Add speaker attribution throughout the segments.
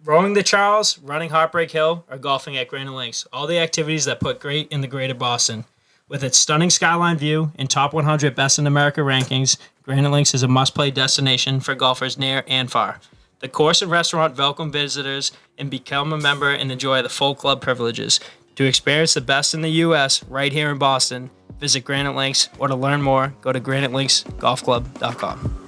Speaker 1: Rowing the Charles, running Heartbreak Hill, or golfing at Granite Links. All the activities that put great in the greater Boston. With its stunning skyline view and top 100 Best in America rankings, Granite Links is a must-play destination for golfers near and far. The course and restaurant welcome visitors and become a member and enjoy the full club privileges. To experience the best in the U.S. right here in Boston, visit Granite Links, or to learn more, go to granitelinksgolfclub.com.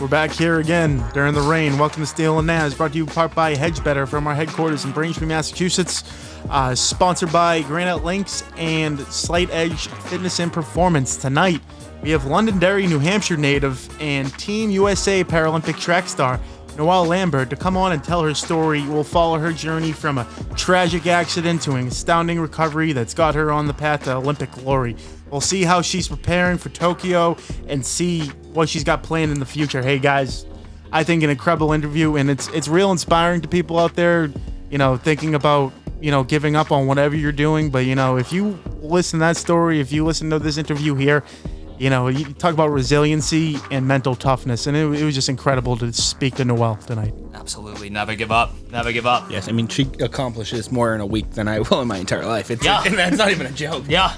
Speaker 2: We're back here again during the rain. Welcome to Steele Nazz, brought to you part by HedgeBetter from our headquarters in Braintree, Massachusetts. Sponsored by Granite Links and Slight Edge Fitness and Performance. Tonight, we have Londonderry, New Hampshire native and Team USA Paralympic track star Noelle Lambert to come on and tell her story. We'll follow her journey from a tragic accident to an astounding recovery that's got her on the path to Olympic glory. We'll see how she's preparing for Tokyo and see what she's got planned in the future. Hey guys, I think an incredible interview, and it's real inspiring to people out there, thinking about, giving up on whatever you're doing. But, if you listen to that story, if you listen to this interview here, you talk about resiliency and mental toughness, and it was just incredible to speak to Noelle tonight.
Speaker 3: Absolutely, never give up. Never give up.
Speaker 4: Yes, I mean, she accomplishes more in a week than I will in my entire life. And that's not even a joke.
Speaker 3: Yeah,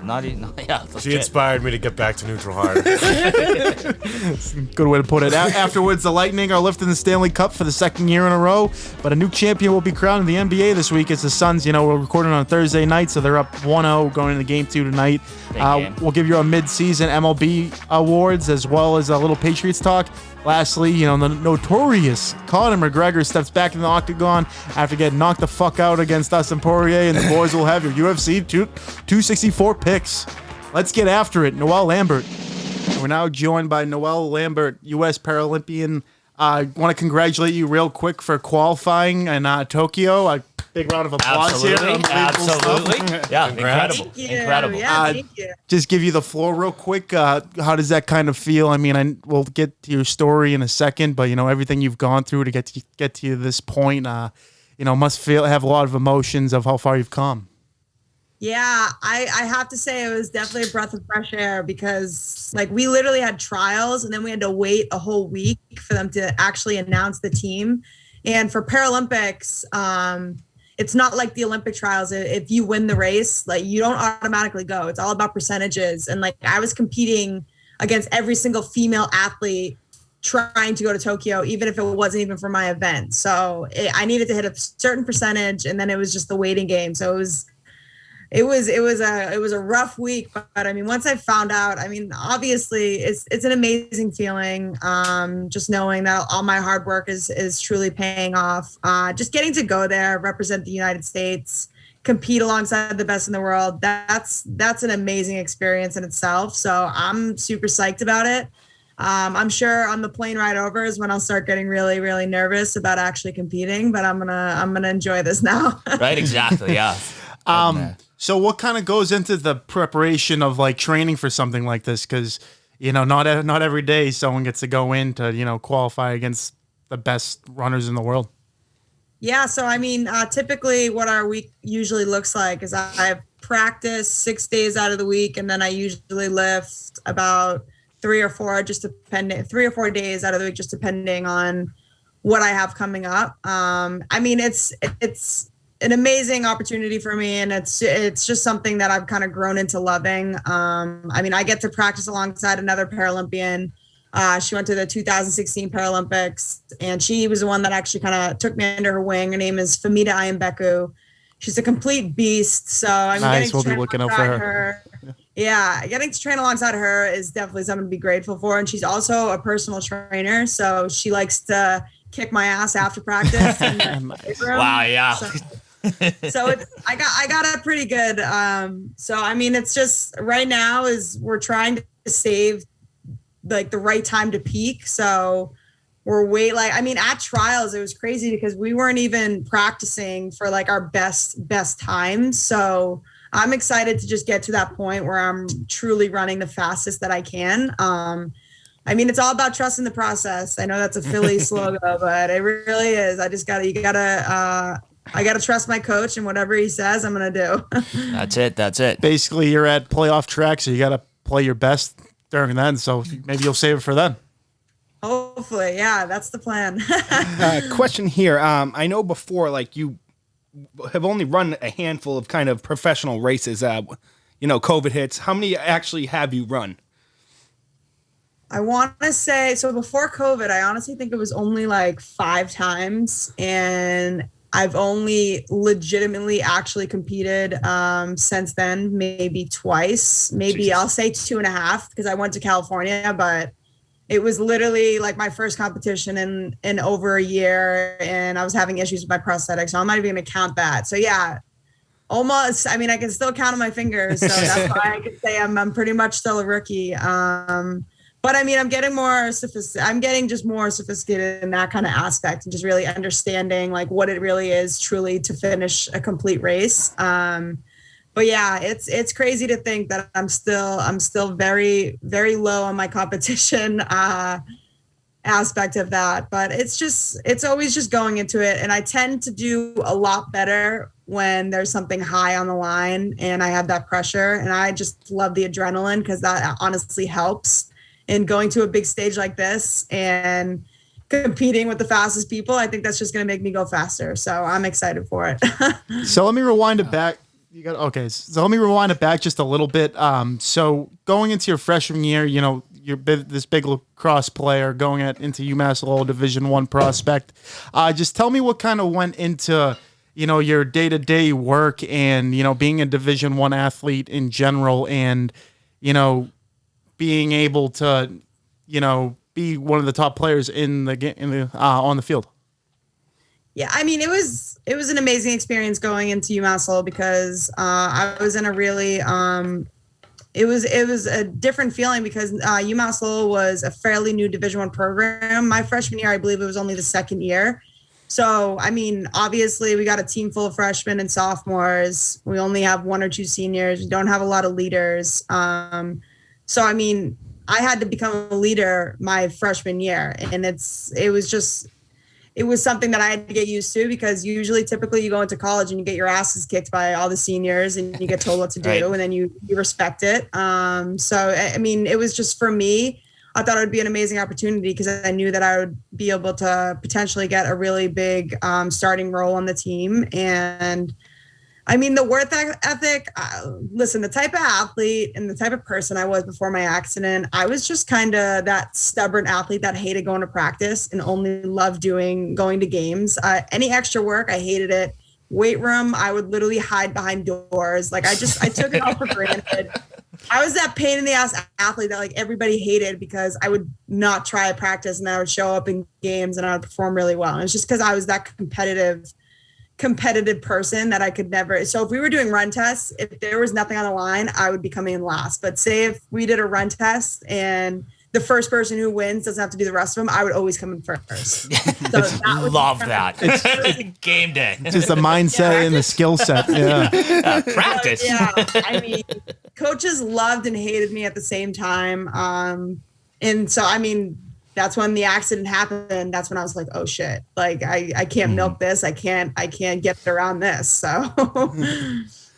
Speaker 3: not even. Yeah,
Speaker 5: she inspired me to get back to neutral hard.
Speaker 2: Good way to put it. Afterwards, the Lightning are lifting the Stanley Cup for the second year in a row, but a new champion will be crowned in the NBA this week. It's the Suns. We're recording on Thursday night, so they're up 1-0 going into Game 2 tonight. We'll give you our mid-season MLB awards as well as a little Patriots talk. Lastly, the notorious Conor McGregor steps back in the octagon after getting knocked the fuck out against us and Poirier, and the boys will have your UFC 264 picks. Let's get after it. Noelle Lambert. We're now joined by Noelle Lambert, U.S. Paralympian. I want to congratulate you real quick for qualifying in Tokyo. A big round of applause here.
Speaker 3: Absolutely. Yeah,
Speaker 5: incredible.
Speaker 3: Incredible.
Speaker 6: Yeah, thank you.
Speaker 2: Just give you the floor real quick. How does that kind of feel? I mean, we'll get to your story in a second, but everything you've gone through to get to this point, must have a lot of emotions of how far you've come.
Speaker 6: Yeah, I have to say it was definitely a breath of fresh air because we literally had trials and then we had to wait a whole week for them to actually announce the team. And for Paralympics, it's not like the Olympic trials. If you win the race, you don't automatically go. It's all about percentages. And I was competing against every single female athlete trying to go to Tokyo, even if it wasn't even for my event. So I needed to hit a certain percentage, and then it was just the waiting game. So it was a rough week, but I mean, once I found out, obviously it's an amazing feeling. Just knowing that all my hard work is truly paying off. Just getting to go there, represent the United States, compete alongside the best in the world. That's an amazing experience in itself. So I'm super psyched about it. I'm sure on the plane ride over is when I'll start getting really, really nervous about actually competing, but I'm gonna enjoy this now.
Speaker 3: Right, exactly, yeah.
Speaker 2: So what kind of goes into the preparation of training for something like this? Because, not every day someone gets to go in to, qualify against the best runners in the world.
Speaker 6: Yeah. So, typically what our week usually looks like is I practice 6 days out of the week. And then I usually lift about 3 or 4 days out of the week, just depending on what I have coming up. It's an amazing opportunity for me, and it's just something that I've kind of grown into loving. I get to practice alongside another Paralympian. She went to the 2016 Paralympics, and she was the one that actually kind of took me under her wing. Her name is Famida Ayambeku. She's a complete beast. So I'm
Speaker 2: nice. We'll be looking out for her.
Speaker 6: Yeah, getting to train alongside her is definitely something to be grateful for. And she's also a personal trainer, so she likes to kick my ass after practice.
Speaker 3: Wow, yeah.
Speaker 6: So I got it pretty good. It's just right now is we're trying to save the right time to peak. So we're at trials, it was crazy because we weren't even practicing for our best times. So I'm excited to just get to that point where I'm truly running the fastest that I can. It's all about trusting the process. I know that's a Philly slogan, but it really is. I got to trust my coach, and whatever he says, I'm going to do.
Speaker 3: That's it.
Speaker 2: Basically, you're at playoff track, so you got to play your best during then. So maybe you'll save it for then.
Speaker 6: Hopefully, yeah, that's the plan.
Speaker 4: Question here. I know before, like, you have only run a handful of kind of professional races. COVID hits. How many actually have you run?
Speaker 6: I want to say, so before COVID, I honestly think it was only like 5 times. And I've only legitimately actually competed since then, maybe twice. Maybe Jesus. I'll say 2.5 because I went to California, but it was literally like my first competition in over a year, and I was having issues with my prosthetic, so I'm not even going to count that. So yeah, almost. I mean, I can still count on my fingers, so that's why I can say I'm pretty much still a rookie. But I mean, I'm getting more sophisticated. I'm getting just more sophisticated in that kind of aspect, and just really understanding like what it really is truly to finish a complete race. But yeah, it's crazy to think that I'm still very, very low on my competition aspect of that. But it's always just going into it. And I tend to do a lot better when there's something high on the line and I have that pressure. And I just love the adrenaline because that honestly helps in going to a big stage like this and competing with the fastest people. I think that's just going to make me go faster. So I'm excited for it.
Speaker 2: So let me rewind it back. So let me rewind it back just a little bit. So going into your freshman year, you're this big lacrosse player going into UMass Lowell Division I prospect. Just tell me what kind of went into, your day-to-day work and, being a Division I athlete in general and, being able to, be one of the top players on the field.
Speaker 6: Yeah, I mean, it was an amazing experience going into UMass Lowell because I was in a really it was a different feeling because UMass Lowell was a fairly new Division I program. My freshman year, I believe it was only the second year. So, I mean, obviously we got a team full of freshmen and sophomores. We only have 1 or 2 seniors. We don't have a lot of leaders. So, I mean, I had to become a leader my freshman year, and it was something that I had to get used to because typically you go into college and you get your asses kicked by all the seniors and you get told what to do right. And then you respect it. So, I mean, it was just for me, I thought it would be an amazing opportunity because I knew that I would be able to potentially get a really big starting role on the team. And I mean, the work ethic, listen, the type of athlete and the type of person I was before my accident, I was just kind of that stubborn athlete that hated going to practice and only loved going to games. Any extra work, I hated it. Weight room, I would literally hide behind doors. Like I took it all for granted. I was that pain in the ass athlete that like everybody hated because I would not try at practice and I would show up in games and I would perform really well. And it's just because I was that competitive person that I could never. So if we were doing run tests, if there was nothing on the line, I would be coming in last. But say if we did a run test and the first person who wins doesn't have to do the rest of them, I would always come in first. So
Speaker 3: love that. It's game day.
Speaker 2: It's just the mindset and the skill set. Yeah.
Speaker 3: Practice.
Speaker 6: Yeah. I mean, coaches loved and hated me at the same time. And so, I mean, that's when the accident happened. That's when I was like, oh shit, like I can't milk this. I can't get around this.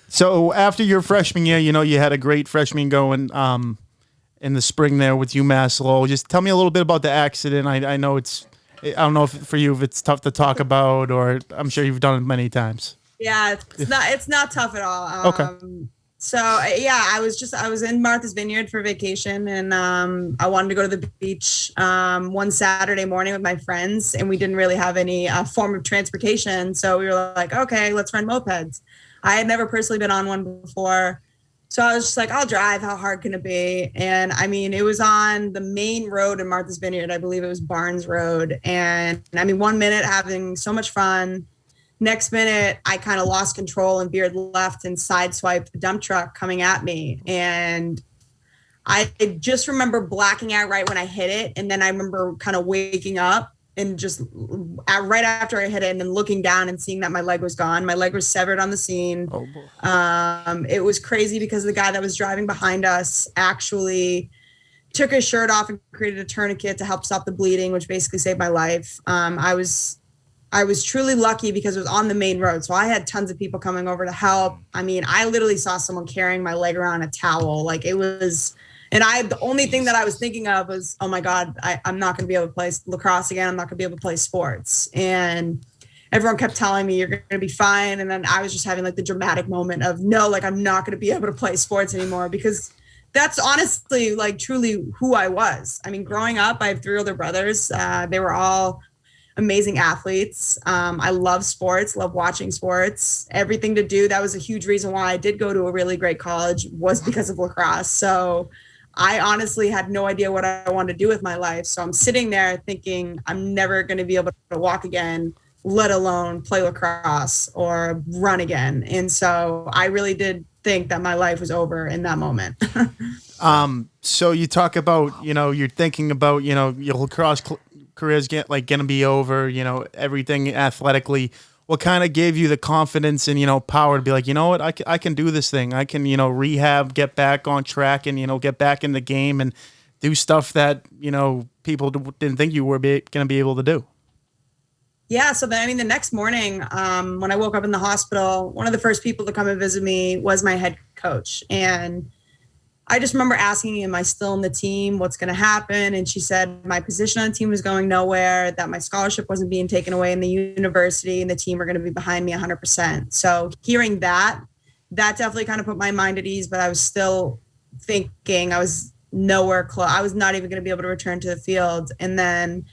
Speaker 2: So after your freshman year, you had a great freshman going in the spring there with UMass Lowell. Just tell me a little bit about the accident. I know I don't know if for you if it's tough to talk about, or I'm sure you've done it many times.
Speaker 6: Yeah, it's not tough at all.
Speaker 2: Okay.
Speaker 6: So yeah, I was in Martha's Vineyard for vacation, and I wanted to go to the beach one Saturday morning with my friends, and we didn't really have any form of transportation. So we were like, okay, let's rent mopeds. I had never personally been on one before. So I was just like, I'll drive. How hard can it be? And I mean, it was on the main road in Martha's Vineyard. I believe it was Barnes Road. And I mean, 1 minute having so much fun. Next minute, I kind of lost control and veered left and sideswiped the dump truck coming at me. And I just remember blacking out right when I hit it. And then I remember kind of waking up and just right after I hit it and then looking down and seeing that my leg was gone. My leg was severed on the scene. Oh, boy. It was crazy because the guy that was driving behind us actually took his shirt off and created a tourniquet to help stop the bleeding, which basically saved my life. I was truly lucky because it was on the main road. So I had tons of people coming over to help. I mean, I literally saw someone carrying my leg around a towel. Like it was And the only thing that I was thinking of was, oh my God, I'm not going to be able to play lacrosse again. I'm not going to be able to play sports. And everyone kept telling me you're going to be fine. And then I was just having like the dramatic moment of no, like I'm not going to be able to play sports anymore, because that's honestly like truly who I was. I mean, growing up, I have 3 older brothers. They were all amazing athletes. I love sports, love watching sports, everything to do. That was a huge reason why I did go to a really great college, was because of lacrosse. So I honestly had no idea what I wanted to do with my life. So I'm sitting there thinking I'm never going to be able to walk again, let alone play lacrosse or run again. And so I really did think that my life was over in that moment.
Speaker 2: So you talk about, you're thinking about, your lacrosse career is going to be over, everything athletically. What kind of gave you the confidence and, power to be like, you know what, I can do this thing. I can, rehab, get back on track and, get back in the game and do stuff that, people didn't think you were going to be able to do.
Speaker 6: Yeah. So then, the next morning, when I woke up in the hospital, one of the first people to come and visit me was my head coach. And I just remember asking, am I still in the team? What's going to happen? And she said my position on the team was going nowhere, that my scholarship wasn't being taken away in the university, and the team were going to be behind me 100%. So hearing that definitely kind of put my mind at ease, but I was still thinking I was nowhere close. I was not even going to be able to return to the field. And then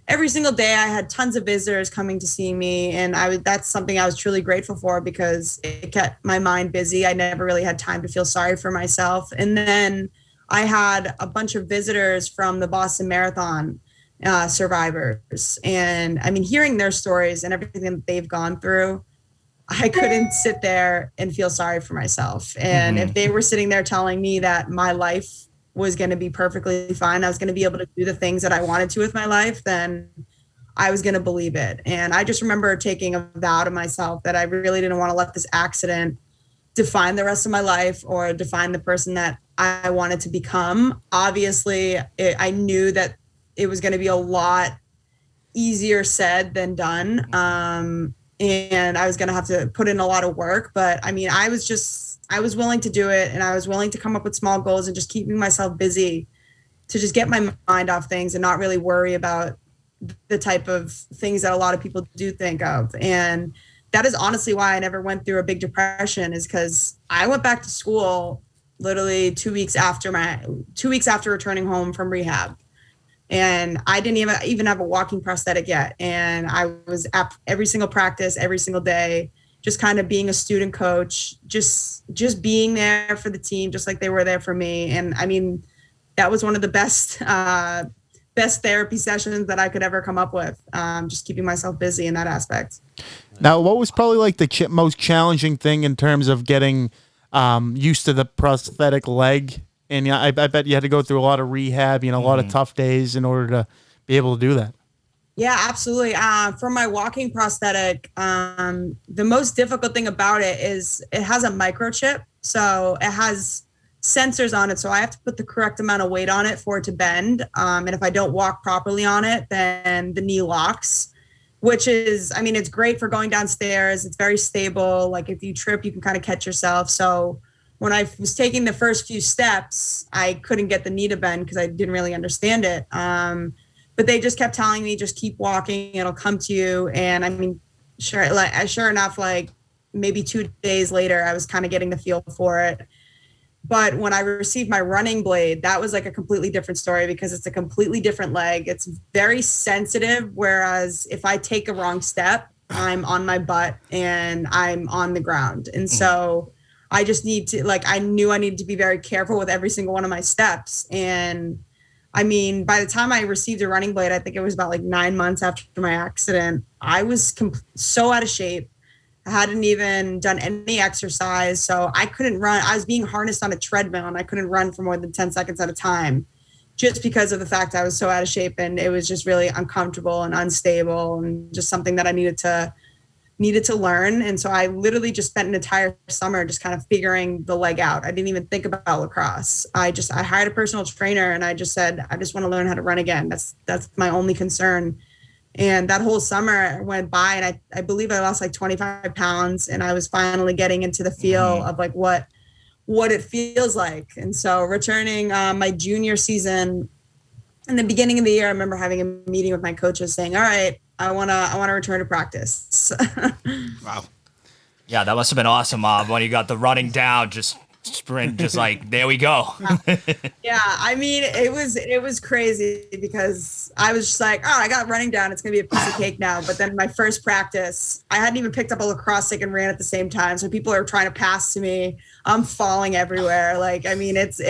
Speaker 6: every single day I had tons of visitors coming to see me. And that's something I was truly grateful for, because it kept my mind busy. I never really had time to feel sorry for myself. And then I had a bunch of visitors from the Boston Marathon survivors. And hearing their stories and everything that they've gone through, I couldn't sit there and feel sorry for myself. And if they were sitting there telling me that my life was going to be perfectly fine, I was going to be able to do the things that I wanted to with my life, then I was going to believe it. And I just remember taking a vow to myself that I really didn't want to let this accident define the rest of my life or define the person that I wanted to become. Obviously, I knew that it was going to be a lot easier said than done. And I was going to have to put in a lot of work, but I was willing to do it, and I was willing to come up with small goals and just keeping myself busy to just get my mind off things and not really worry about the type of things that a lot of people do think of. And that is honestly why I never went through a big depression, is because I went back to school literally 2 weeks after returning home from rehab. And I didn't even have a walking prosthetic yet. And I was at every single practice, every single day, just kind of being a student coach, just being there for the team, just like they were there for me. And that was one of the best therapy sessions that I could ever come up with. Just keeping myself busy in that aspect.
Speaker 2: Now, what was probably like the most challenging thing in terms of getting used to the prosthetic leg? And I bet you had to go through a lot of rehab, a lot of tough days in order to be able to do that.
Speaker 6: Yeah, absolutely. For my walking prosthetic, the most difficult thing about it is it has a microchip. So it has sensors on it. So I have to put the correct amount of weight on it for it to bend. And if I don't walk properly on it, then the knee locks, which is, it's great for going downstairs. It's very stable. Like if you trip, you can kind of catch yourself. So when I was taking the first few steps, I couldn't get the knee to bend because I didn't really understand it. But they just kept telling me, just keep walking, it'll come to you. And sure enough, like maybe 2 days later, I was kind of getting the feel for it. But when I received my running blade, that was like a completely different story, because it's a completely different leg. It's very sensitive. Whereas if I take a wrong step, I'm on my butt and I'm on the ground. And so I just I knew I needed to be very careful with every single one of my steps. And by the time I received a running blade, I think it was about like 9 months after my accident, I was so out of shape. I hadn't even done any exercise. So I couldn't run. I was being harnessed on a treadmill and I couldn't run for more than 10 seconds at a time, just because of the fact I was so out of shape, and it was just really uncomfortable and unstable, and just something that I needed to learn. And so I literally just spent an entire summer just kind of figuring the leg out. I didn't even think about lacrosse. I hired a personal trainer, and I just said, I just want to learn how to run again. That's my only concern. And that whole summer went by, and I believe I lost like 25 pounds, and I was finally getting into the feel of like what what it feels like. And so returning my junior season, in the beginning of the year, I remember having a meeting with my coaches saying, all right, I want to return to practice.
Speaker 4: Wow.
Speaker 3: Yeah, that must have been awesome, Mom, when you got the running down, just sprint, just like, there we go.
Speaker 6: Yeah, I mean, it was crazy because I was just like, oh, I got running down. It's going to be a piece of cake now. But then my first practice, I hadn't even picked up a lacrosse stick and ran at the same time. So people are trying to pass to me. I'm falling everywhere. Like, I mean, it's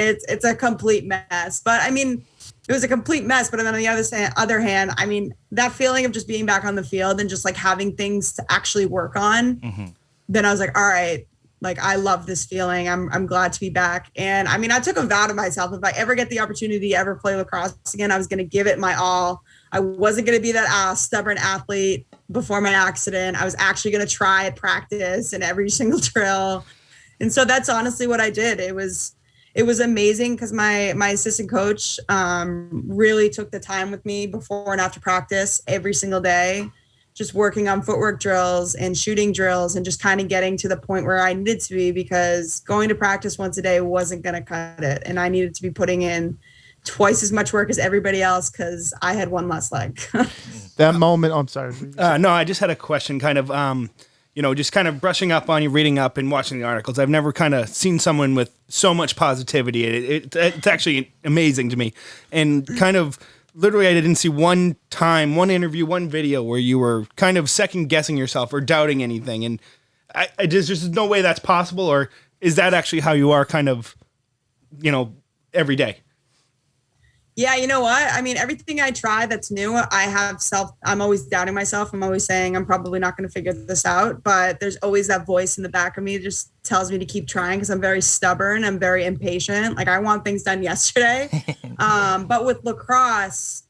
Speaker 6: a complete mess. But I mean, it was a complete mess. But then on the other hand, I mean, that feeling of just being back on the field and just like having things to actually work on, then I was like, all right, like, I love this feeling. I'm glad to be back. And I mean, I took a vow to myself. If I ever get the opportunity to ever play lacrosse again, I was going to give it my all. I wasn't going to be that stubborn athlete before my accident. I was actually going to try at practice and every single drill. And so that's honestly what I did. It was amazing because my assistant coach really took the time with me before and after practice every single day, just working on footwork drills and shooting drills and just kind of getting to the point where I needed to be, because going to practice once a day wasn't going to cut it. And I needed to be putting in twice as much work as everybody else because I had one less leg.
Speaker 2: That moment, I'm sorry.
Speaker 4: No, I just had a question, kind of, just kind of brushing up on you, reading up and watching the articles. I've never kind of seen someone with so much positivity. It's actually amazing to me. And kind of literally, I didn't see one time, one interview, one video where you were kind of second guessing yourself or doubting anything. And there's just no way that's possible. Or is that actually how you are kind of, every day?
Speaker 6: Yeah, you know what? I mean, everything I try that's new, I'm always doubting myself. I'm always saying I'm probably not going to figure this out, but there's always that voice in the back of me that just tells me to keep trying because I'm very stubborn. I'm very impatient. Like, I want things done yesterday. But with lacrosse,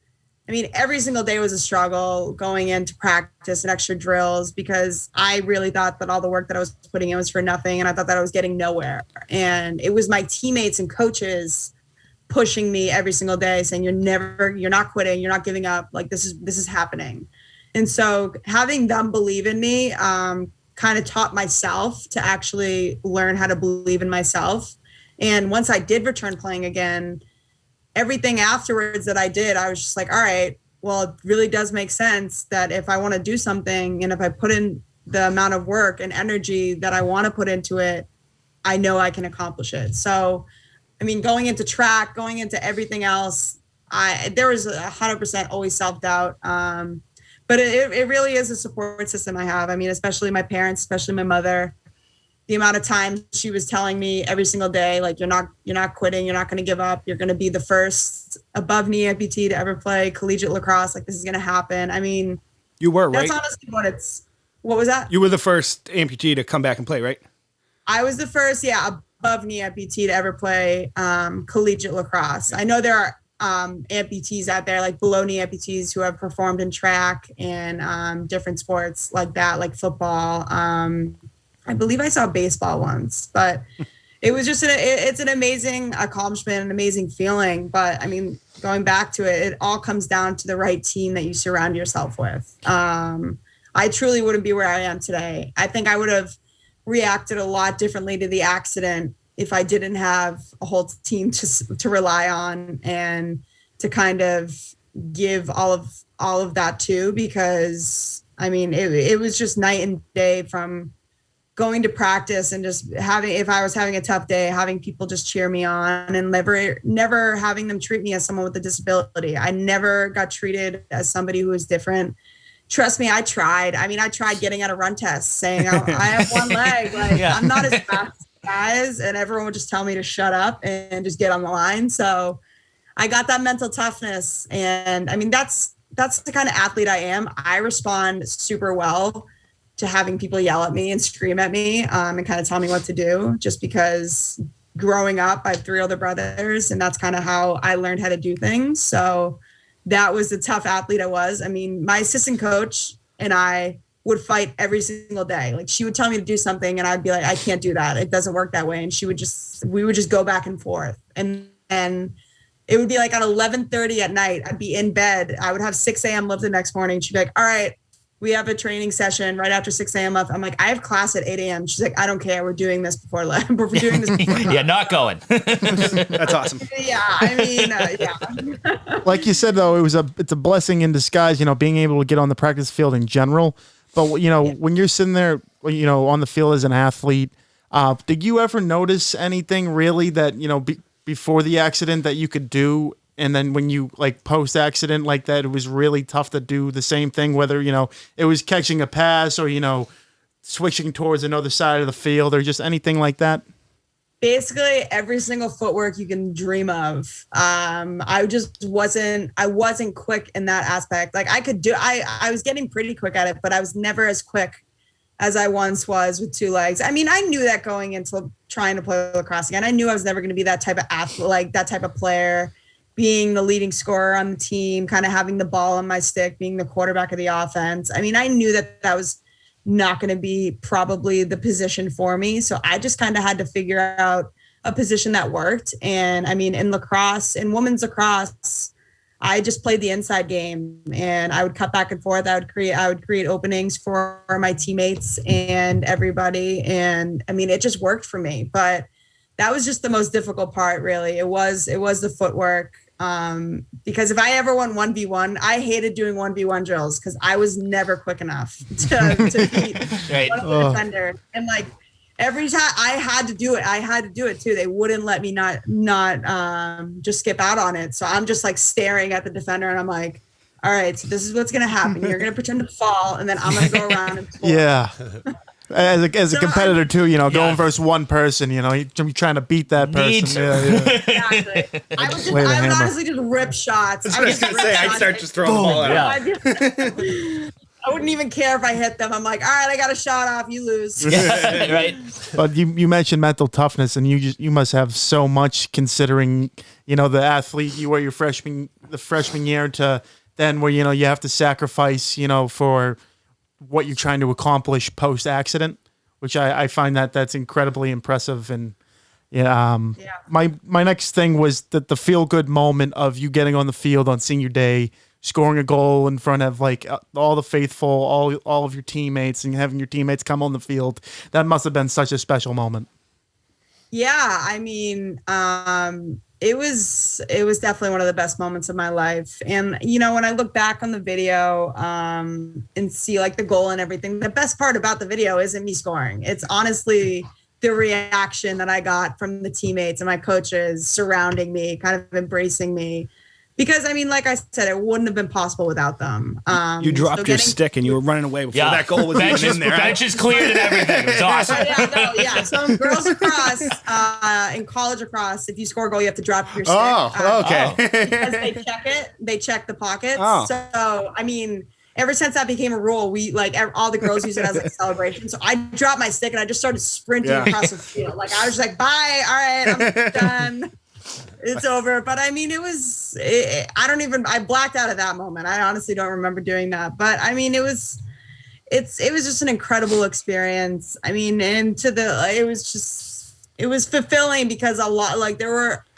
Speaker 6: I mean, every single day was a struggle going into practice and extra drills because I really thought that all the work that I was putting in was for nothing. And I thought that I was getting nowhere. And it was my teammates and coaches pushing me every single day, saying, you're not quitting, you're not giving up. Like, this is happening. And so having them believe in me, kind of taught myself to actually learn how to believe in myself. And once I did return playing again, everything afterwards that I did, I was just like, all right, well, it really does make sense that if I want to do something and if I put in the amount of work and energy that I want to put into it, I know I can accomplish it. So I mean, going into track, going into everything else, there was 100% always self-doubt. But it really is a support system I have. I mean, especially my parents, especially my mother, the amount of time she was telling me every single day, like, you're not quitting. You're not going to give up. You're going to be the first above knee amputee to ever play collegiate lacrosse. Like, this is going to happen. I mean,
Speaker 4: you were, right?
Speaker 6: That's honestly what was that?
Speaker 4: You were the first amputee to come back and play, right?
Speaker 6: I was the first, above knee amputee to ever play collegiate lacrosse. I know there are amputees out there, like below knee amputees, who have performed in track and different sports like that, like football. I believe I saw baseball once, but it was just it's an amazing accomplishment, an amazing feeling. But I mean, going back to it, it all comes down to the right team that you surround yourself with. I truly wouldn't be where I am today. I think I would have reacted a lot differently to the accident if I didn't have a whole team to rely on and to kind of give all of that to, because I mean, it was just night and day from going to practice and just if I was having a tough day, having people just cheer me on and never having them treat me as someone with a disability. I never got treated as somebody who was different. Trust me, I tried. I mean, I tried getting out a run test saying I have one leg. Like, I'm not as fast as guys. And everyone would just tell me to shut up and just get on the line. So I got that mental toughness. And I mean, that's the kind of athlete I am. I respond super well to having people yell at me and scream at me and kind of tell me what to do, just because growing up, I have 3 older brothers, and that's kind of how I learned how to do things. So that was the tough athlete I was. I mean, my assistant coach and I would fight every single day. Like, she would tell me to do something and I'd be like, I can't do that. It doesn't work that way. And we would just go back and forth. And it would be like at 11:30 at night, I'd be in bed. I would have 6 a.m. lift the next morning. She'd be like, all right, we have a training session right after 6 a.m. I'm like, I have class at 8 a.m. She's like, I don't care. We're doing this before we're doing this before
Speaker 3: Yeah, not going.
Speaker 4: That's awesome.
Speaker 6: Yeah, I mean, yeah.
Speaker 2: Like you said, though, it's a blessing in disguise, being able to get on the practice field in general. But, when you're sitting there, on the field as an athlete, did you ever notice anything really that, before the accident that you could do? And then when you post accident like that, it was really tough to do the same thing, whether, it was catching a pass or, switching towards another side of the field or just anything like that?
Speaker 6: Basically every single footwork you can dream of. I wasn't quick in that aspect. Like I was getting pretty quick at it, but I was never as quick as I once was with two legs. I mean, I knew that going into trying to play lacrosse again. I knew I was never going to be that type of athlete, like that type of player, being the leading scorer on the team, kind of having the ball on my stick, being the quarterback of the offense. I mean, I knew that was not going to be probably the position for me. So I just kind of had to figure out a position that worked. And I mean, in lacrosse, in women's lacrosse, I just played the inside game and I would cut back and forth. I would create openings for my teammates and everybody. And I mean, it just worked for me, but that was just the most difficult part, really. It was the footwork. Because if I ever won 1v1, I hated doing 1v1 drills because I was never quick enough to beat
Speaker 3: Right.
Speaker 6: one of the defenders. And like every time I had to do it too. They wouldn't let me not just skip out on it. So I'm just like staring at the defender and I'm like, all right, so this is what's gonna happen. You're gonna pretend to fall and then I'm gonna go around and score.
Speaker 2: Yeah. As a competitor too, going versus one person, you're trying to beat that person. Yeah.
Speaker 6: Exactly. I would
Speaker 2: hammer.
Speaker 6: honestly just rip shots.
Speaker 4: I was going to say, I'd start just throwing the ball out.
Speaker 3: Yeah.
Speaker 6: I wouldn't even care if I hit them. I'm like, all right, I got a shot off. You lose.
Speaker 3: Yeah, right.
Speaker 2: But you mentioned mental toughness, and you must have so much considering the athlete you were the freshman year to then where you have to sacrifice for what you're trying to accomplish post accident, which I find that's incredibly impressive. And my next thing was that the feel good moment of you getting on the field on senior day, scoring a goal in front of all the faithful, all of your teammates, and having your teammates come on the field. That must have been such a special moment. Yeah,
Speaker 6: I mean, it was definitely one of the best moments of my life. And, when I look back on the video and see like the goal and everything, the best part about the video isn't me scoring. It's honestly the reaction that I got from the teammates and my coaches surrounding me, kind of embracing me. Because, I mean, like I said, it wouldn't have been possible without them.
Speaker 4: You dropped your stick and you were running away before that goal was even in there.
Speaker 3: Benches cleared and everything. It was awesome.
Speaker 6: So girls across, in college across, if you score a goal, you have to drop your stick.
Speaker 4: Okay.
Speaker 6: Because they check the pockets. So, I mean, ever since that became a rule, we all the girls use it as a celebration. So I dropped my stick and I just started sprinting across the field. Like I was just like, bye, all right, I'm done. It's over. But I mean, I blacked out at that moment. I honestly don't remember doing that. But I mean, it was just an incredible experience. I mean, it was fulfilling because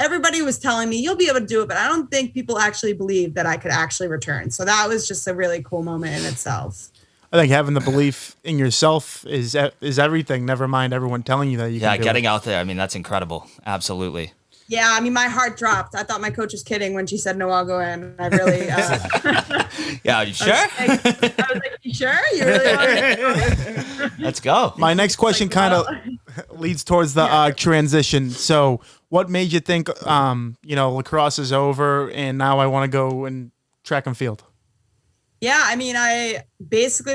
Speaker 6: everybody was telling me you'll be able to do it, but I don't think people actually believed that I could actually return. So that was just a really cool moment in itself.
Speaker 2: I think having the belief in yourself is everything. Never mind everyone telling you that you can do it.
Speaker 3: Yeah, getting out there. I mean, that's incredible. Absolutely.
Speaker 6: Yeah, I mean, my heart dropped. I thought my coach was kidding when she said, "No, I'll go in." I really.
Speaker 3: Yeah, you sure?
Speaker 6: I was like, "You sure? You really want to?"
Speaker 3: Let's go.
Speaker 2: My next question kind of leads towards the transition. So, what made you think, lacrosse is over and now I want to go in track and field?
Speaker 6: Yeah, I mean, I basically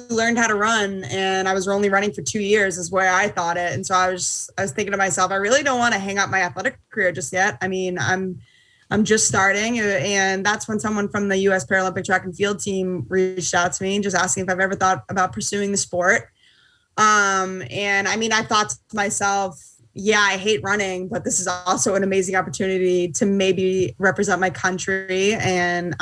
Speaker 6: learned how to run and I was only running for 2 years is where I thought it. And so I was thinking to myself, I really don't want to hang up my athletic career just yet. I mean, I'm just starting. And that's when someone from the US Paralympic track and field team reached out to me and just asking if I've ever thought about pursuing the sport. And I mean, I thought to myself, yeah, I hate running, but this is also an amazing opportunity to maybe represent my country and,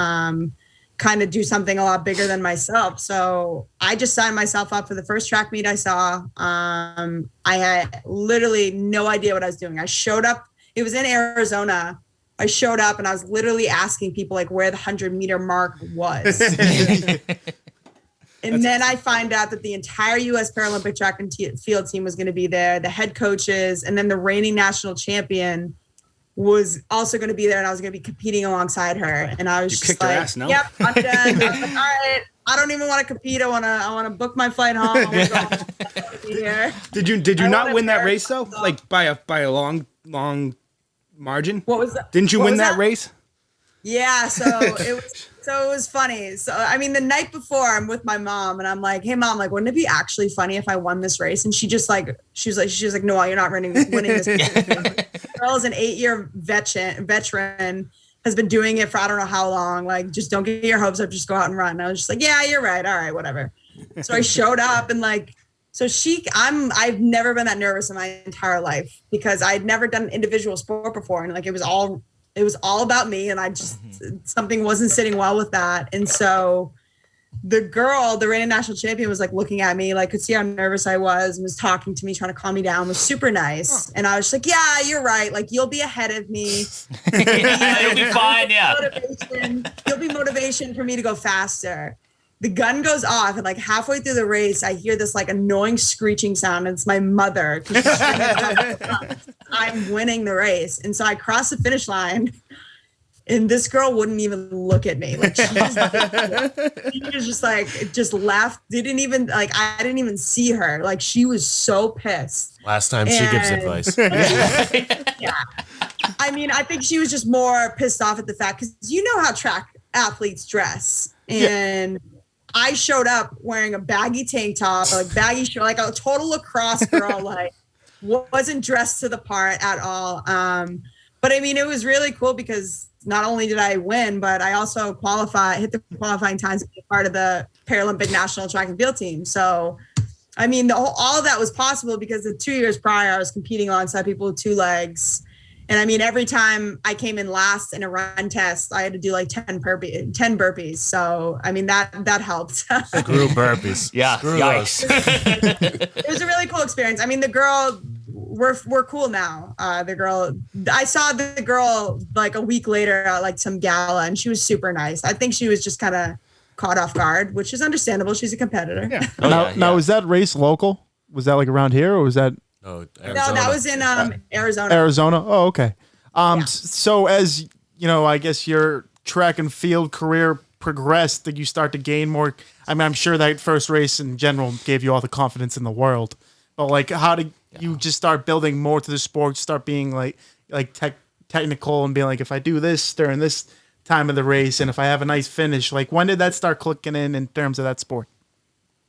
Speaker 6: kind of do something a lot bigger than myself. So I just signed myself up for the first track meet I saw. I had literally no idea what I was doing. I showed up, it was in Arizona. I showed up and I was literally asking people like where the 100-meter mark was. And then I find out that the entire US Paralympic track and field team was going to be there, the head coaches, and then the reigning national champion was also going to be there, and I was going to be competing alongside her. And I was
Speaker 4: You
Speaker 6: just
Speaker 4: kicked her
Speaker 6: like,
Speaker 4: ass, no?
Speaker 6: "Yep, I'm done." I was like, "All right, I don't even want to compete. I want to book my flight home. I want to be here."
Speaker 4: Did you
Speaker 6: I
Speaker 4: not
Speaker 6: wanna
Speaker 4: win that
Speaker 6: wear-
Speaker 4: race though? Like by a long margin?
Speaker 6: What was that?
Speaker 4: Didn't you
Speaker 6: What
Speaker 4: win
Speaker 6: was
Speaker 4: that race?
Speaker 6: Yeah, so it was funny. So I mean, the night before, I'm with my mom, and I'm like, "Hey, mom, like, wouldn't it be actually funny if I won this race?" And she was like, "No, you're not winning this." The girl is an 8-year veteran, has been doing it for I don't know how long. Like, just don't get your hopes up. Just go out and run. And I was just like, "Yeah, you're right. All right, whatever." So I showed up and like. So I've never been that nervous in my entire life because I'd never done an individual sport before. And like, it was all about me. And I just, something wasn't sitting well with that. And so the girl, the reigning national champion, was like looking at me, like could see how nervous I was and was talking to me, trying to calm me down, was super nice. And I was just like, "Yeah, you're right. Like, you'll be ahead of me.
Speaker 3: You'll be fine. Yeah.
Speaker 6: You'll be motivation for me to go faster." The gun goes off, and like halfway through the race, I hear this like annoying screeching sound. And it's my mother. 'Cause she's screaming, "I'm winning the race." And so I cross the finish line, and this girl wouldn't even look at me. Like she was just like, just left. Didn't even like, I didn't even see her. Like she was so pissed.
Speaker 5: Last time she gives advice.
Speaker 6: Yeah. I mean, I think she was just more pissed off at the fact, because you know how track athletes dress. And I showed up wearing a baggy tank top, like baggy shirt, like a total lacrosse girl, like wasn't dressed to the part at all. But I mean, it was really cool because not only did I win, but I also hit the qualifying times to be part of the Paralympic national track and field team. So, I mean, all of that was possible because the 2 years prior, I was competing alongside people with 2 legs. And I mean, every time I came in last in a run test, I had to do like 10 burpees. So, I mean, that helped.
Speaker 5: Screw burpees.
Speaker 3: Yeah.
Speaker 5: Screw
Speaker 3: Yikes.
Speaker 6: It was a really cool experience. I mean, the girl, we're cool now. I saw the girl like a week later at like some gala, and she was super nice. I think she was just kind of caught off guard, which is understandable. She's a competitor.
Speaker 4: Yeah.
Speaker 2: Now, was that race local? Was that like around here, or was that
Speaker 5: No,
Speaker 6: No, that was in Arizona.
Speaker 2: Arizona? Oh, okay.
Speaker 6: Yeah.
Speaker 2: So as you know, I guess your track and field career progressed, did you start to gain more? I mean, I'm sure that first race in general gave you all the confidence in the world, but like, how did you just start building more to the sport? Start being like technical and being like, if I do this during this time of the race, and if I have a nice finish, like when did that start clicking in terms of that sport?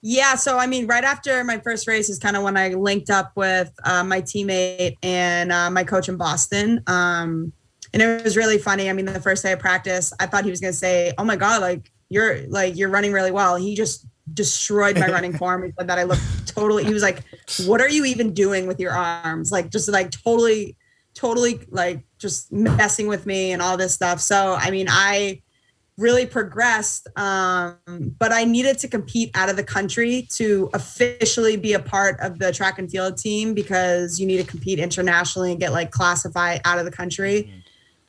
Speaker 6: Yeah, so I mean, right after my first race is kind of when I linked up with my teammate and my coach in Boston. And it was really funny. I mean, the first day of practice, I thought he was going to say, "Oh my God, you're running really well." He just destroyed my running form. He said that I looked he was like, "What are you even doing with your arms?" Like, just like totally like just messing with me and all this stuff. So, I mean, I really progressed, but I needed to compete out of the country to officially be a part of the track and field team, because you need to compete internationally and get like classified out of the country.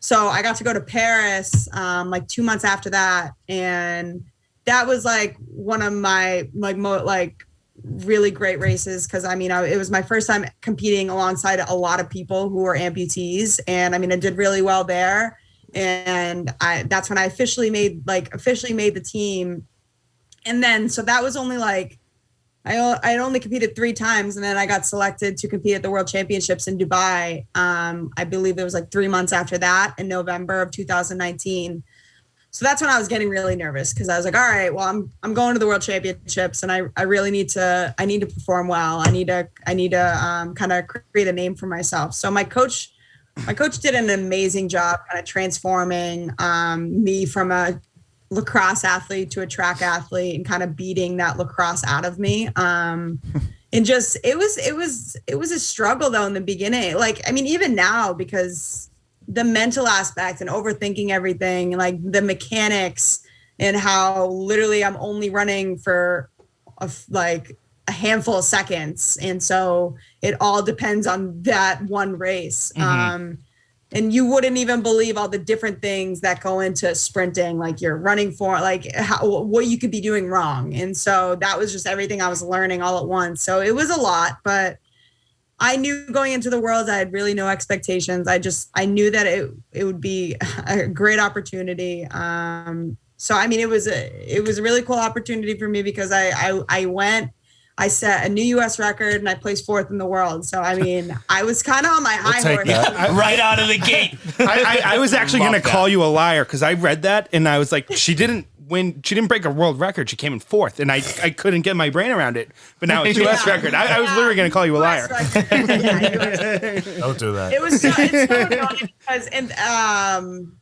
Speaker 6: So I got to go to Paris like 2 months after that, and that was like one of my like really great races, because I mean, it was my first time competing alongside a lot of people who were amputees, and I mean, I did really well there. And that's when I officially made the team. And then, so that was only like, I only competed 3 times, and then I got selected to compete at the World Championships in Dubai. I believe it was like 3 months after that, in November of 2019. So that's when I was getting really nervous, because I was like, all right, well, I'm going to the World Championships, and I really need to perform well. I need to kind of create a name for myself. So my coach did an amazing job kind of transforming me from a lacrosse athlete to a track athlete, and kind of beating that lacrosse out of me. And just, it was a struggle though in the beginning. Like, I mean, even now, because the mental aspect and overthinking everything, like the mechanics, and how literally I'm only running for a handful of seconds. And so it all depends on that one race. and you wouldn't even believe all the different things that go into sprinting, like you're running for, like what you could be doing wrong. And so that was just everything I was learning all at once. So it was a lot, but I knew going into the Worlds, I had really no expectations. I knew that it would be a great opportunity. So, I mean, it was a really cool opportunity for me because I went, I set a new U.S. record and I placed 4th in the world. So, I mean, I was kind of on my high horse.
Speaker 3: Right out of the gate.
Speaker 4: I was actually going to
Speaker 3: Love
Speaker 4: call
Speaker 3: that.
Speaker 4: you a liar because I read that and I was like, she didn't break a world record. She came in 4th and I couldn't get my brain around it. But now it's U.S. record. I was literally going to call you a liar.
Speaker 5: Don't do that.
Speaker 6: It's so annoying because,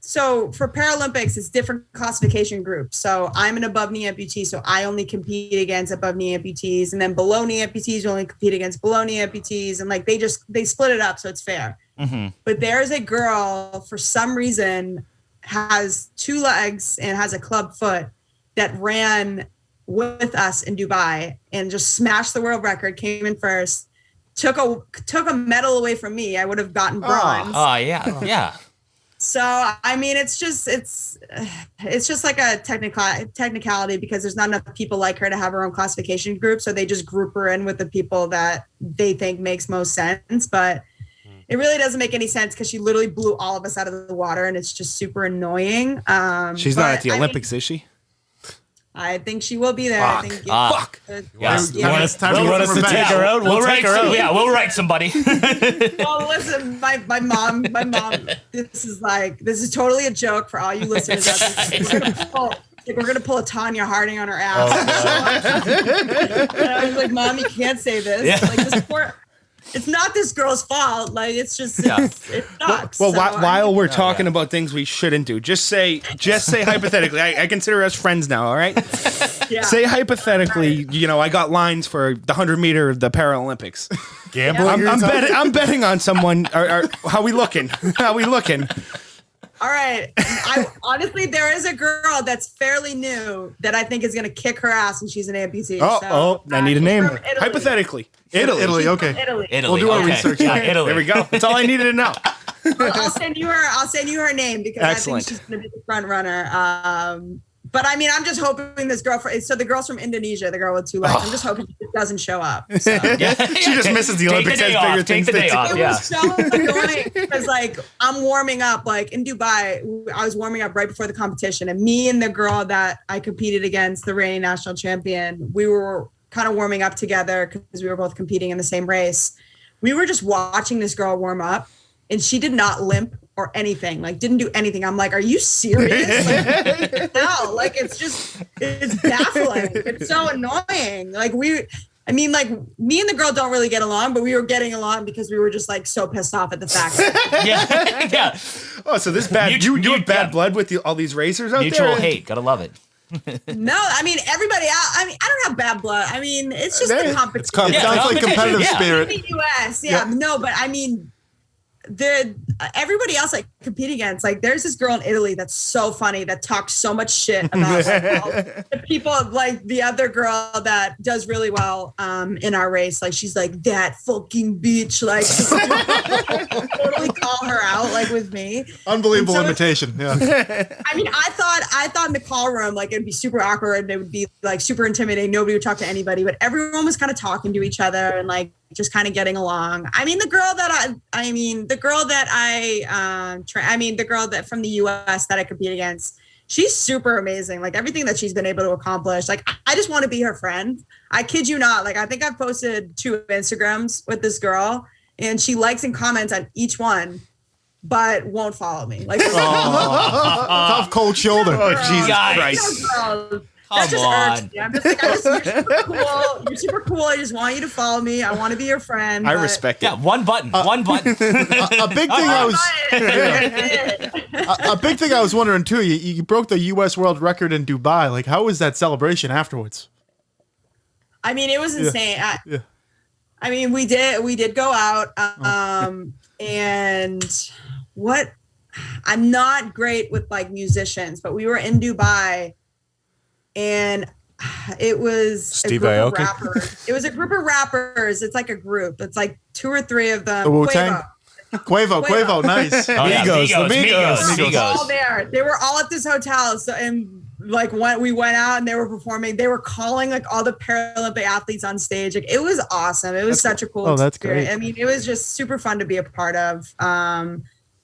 Speaker 6: so for Paralympics, it's different classification groups. So I'm an above knee amputee, so I only compete against above knee amputees, and then below knee amputees, you only compete against below knee amputees, and like they split it up so it's fair.
Speaker 3: Mm-hmm.
Speaker 6: But there's a girl for some reason has 2 legs and has a club foot that ran with us in Dubai and just smashed the world record, came in first. Took a medal away from me. I would have gotten bronze.
Speaker 3: Oh, yeah. Yeah.
Speaker 6: So, I mean, it's just like a technicality because there's not enough people like her to have her own classification group. So they just group her in with the people that they think makes most sense. But it really doesn't make any sense because she literally blew all of us out of the water and it's just super annoying.
Speaker 4: She's not at the Olympics, is she?
Speaker 6: I think she will be there.
Speaker 4: Fuck.
Speaker 6: I think
Speaker 4: Fuck.
Speaker 3: Yeah.
Speaker 5: You want us to take her out?
Speaker 3: We'll
Speaker 5: We'll take her out.
Speaker 3: Yeah, we'll write somebody.
Speaker 6: Well, listen, my mom, this is totally a joke for all you listeners out there. We're gonna pull a Tanya Harding on her ass. And I was like, Mom, you can't say this.
Speaker 3: Yeah.
Speaker 6: Like it's not this girl's fault. Like it sucks.
Speaker 4: Well,
Speaker 6: So,
Speaker 4: while we're talking about things we shouldn't do, just say hypothetically, I consider us friends now, all right?
Speaker 6: yeah.
Speaker 4: Say hypothetically, I got lines for the 100-meter of the Paralympics.
Speaker 5: Gambling?
Speaker 4: I'm betting on someone. How we looking? How we looking?
Speaker 6: All right. Honestly, there is a girl that's fairly new that I think is going to kick her ass, and she's an amputee.
Speaker 4: I need a name.
Speaker 6: From Italy.
Speaker 4: Hypothetically,
Speaker 2: Italy. Okay.
Speaker 6: Italy.
Speaker 3: Italy.
Speaker 2: We'll do our
Speaker 3: okay.
Speaker 2: research.
Speaker 3: Yeah, Italy.
Speaker 4: there we go. That's all I needed to know.
Speaker 6: I'll send you her name because
Speaker 4: Excellent.
Speaker 6: I think she's going to be the front runner. But I mean, I'm just hoping this girl. So the girl's from Indonesia, the girl with 2 legs. I'm just hoping she doesn't show up. So.
Speaker 4: She just misses the Olympics.
Speaker 3: Take the day
Speaker 4: has bigger
Speaker 3: off. Take
Speaker 4: things
Speaker 3: the
Speaker 4: to
Speaker 3: day
Speaker 4: do.
Speaker 3: off.
Speaker 6: It
Speaker 3: Yeah.
Speaker 6: was so annoying because like I'm warming up like in Dubai. I was warming up right before the competition, and me and the girl that I competed against, the reigning national champion, we were kind of warming up together because we were both competing in the same race. We were just watching this girl warm up, and she did not limp or anything, like didn't do anything. I'm like, are you serious? Like, no, like it's baffling. It's so annoying. Like me and the girl don't really get along, but we were getting along because we were just like so pissed off at the fact that
Speaker 3: Yeah. Yeah.
Speaker 4: Oh, so this bad. You have bad blood with all these racers out
Speaker 3: Mutual
Speaker 4: there.
Speaker 3: hate. Gotta love it.
Speaker 6: no, I mean everybody else. I mean, I don't have bad blood. I mean, it's just the competition.
Speaker 2: It sounds like competitive
Speaker 3: Yeah.
Speaker 2: spirit.
Speaker 6: In the US, no, but I mean, everybody else I compete against, like there's this girl in Italy that's so funny that talks so much shit about like, the people, like the other girl that does really well in our race, like she's like that fucking bitch, like totally call her out like with me.
Speaker 2: Unbelievable
Speaker 6: And so
Speaker 2: imitation. Yeah.
Speaker 6: I mean, I thought in the call room, like it'd be super awkward. It would be like super intimidating. Nobody would talk to anybody, but everyone was kind of talking to each other and like just kind of getting along. I mean, the girl that from the US that I compete against, she's super amazing. Like everything that she's been able to accomplish. Like I just want to be her friend. I kid you not. Like I think I've posted 2 Instagrams with this girl and she likes and comments on each one, but won't follow me. Like
Speaker 2: Tough cold shoulder.
Speaker 4: Oh, Jesus
Speaker 3: Guys.
Speaker 4: Christ.
Speaker 6: That just
Speaker 3: Come
Speaker 6: irks
Speaker 3: on.
Speaker 6: me. I'm just like, you're super cool. You're super cool. I just want you to follow me. I want to be your friend.
Speaker 4: I
Speaker 6: but-
Speaker 4: respect it.
Speaker 3: Yeah. One button. One button.
Speaker 2: A big thing a big thing I was wondering too. You broke the U.S. world record in Dubai. Like, how was that celebration afterwards?
Speaker 6: I mean, it was insane.
Speaker 2: Yeah.
Speaker 6: I mean, we did go out, and what? I'm not great with like musicians, but we were in Dubai, and it was
Speaker 5: Steve
Speaker 6: a group
Speaker 5: Aoki?
Speaker 6: of rappers. It was a group of rappers. It's like a group. It's like 2 or 3 of them.
Speaker 2: The Wu-Tang?
Speaker 6: Quavo,
Speaker 2: Quavo, nice.
Speaker 3: Oh, yeah,
Speaker 5: Migos, the Migos.
Speaker 6: They were all
Speaker 3: Migos.
Speaker 6: there. They were all at this hotel. So, and like when we went out and they were performing, they were calling like all the Paralympic athletes on stage. Like it was awesome. It was such a cool
Speaker 2: that's
Speaker 6: experience.
Speaker 2: great.
Speaker 6: I mean, it was just super fun to be a part of.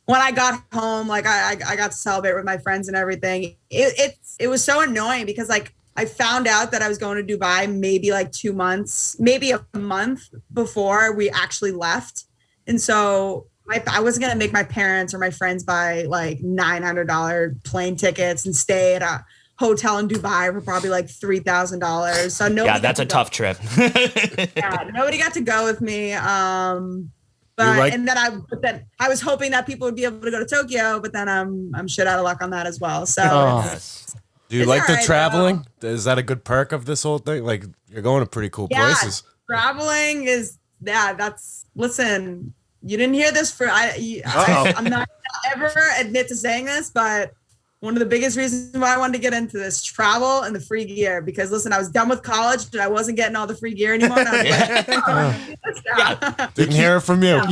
Speaker 6: When I got home, like I got to celebrate with my friends and everything. It was so annoying because like I found out that I was going to Dubai maybe like 2 months, maybe a month before we actually left. And so I wasn't going to make my parents or my friends buy like $900 plane tickets and stay at a hotel in Dubai for probably like $3,000. So
Speaker 3: Yeah, that's a tough trip.
Speaker 6: Yeah, nobody got to go with me. But then I was hoping that people would be able to go to Tokyo, but then I'm shit out of luck on that as well. So
Speaker 5: Do you
Speaker 6: It's
Speaker 5: like the
Speaker 6: alright,
Speaker 5: traveling? Is that a good perk of this whole thing? Like you're going to pretty cool places.
Speaker 6: traveling is listen, you didn't hear this I'm not gonna ever admit to saying this, but one of the biggest reasons why I wanted to get into this, travel and the free gear, because listen, I was done with college and I wasn't getting all the free gear anymore. And I was like,
Speaker 5: Didn't hear it from you.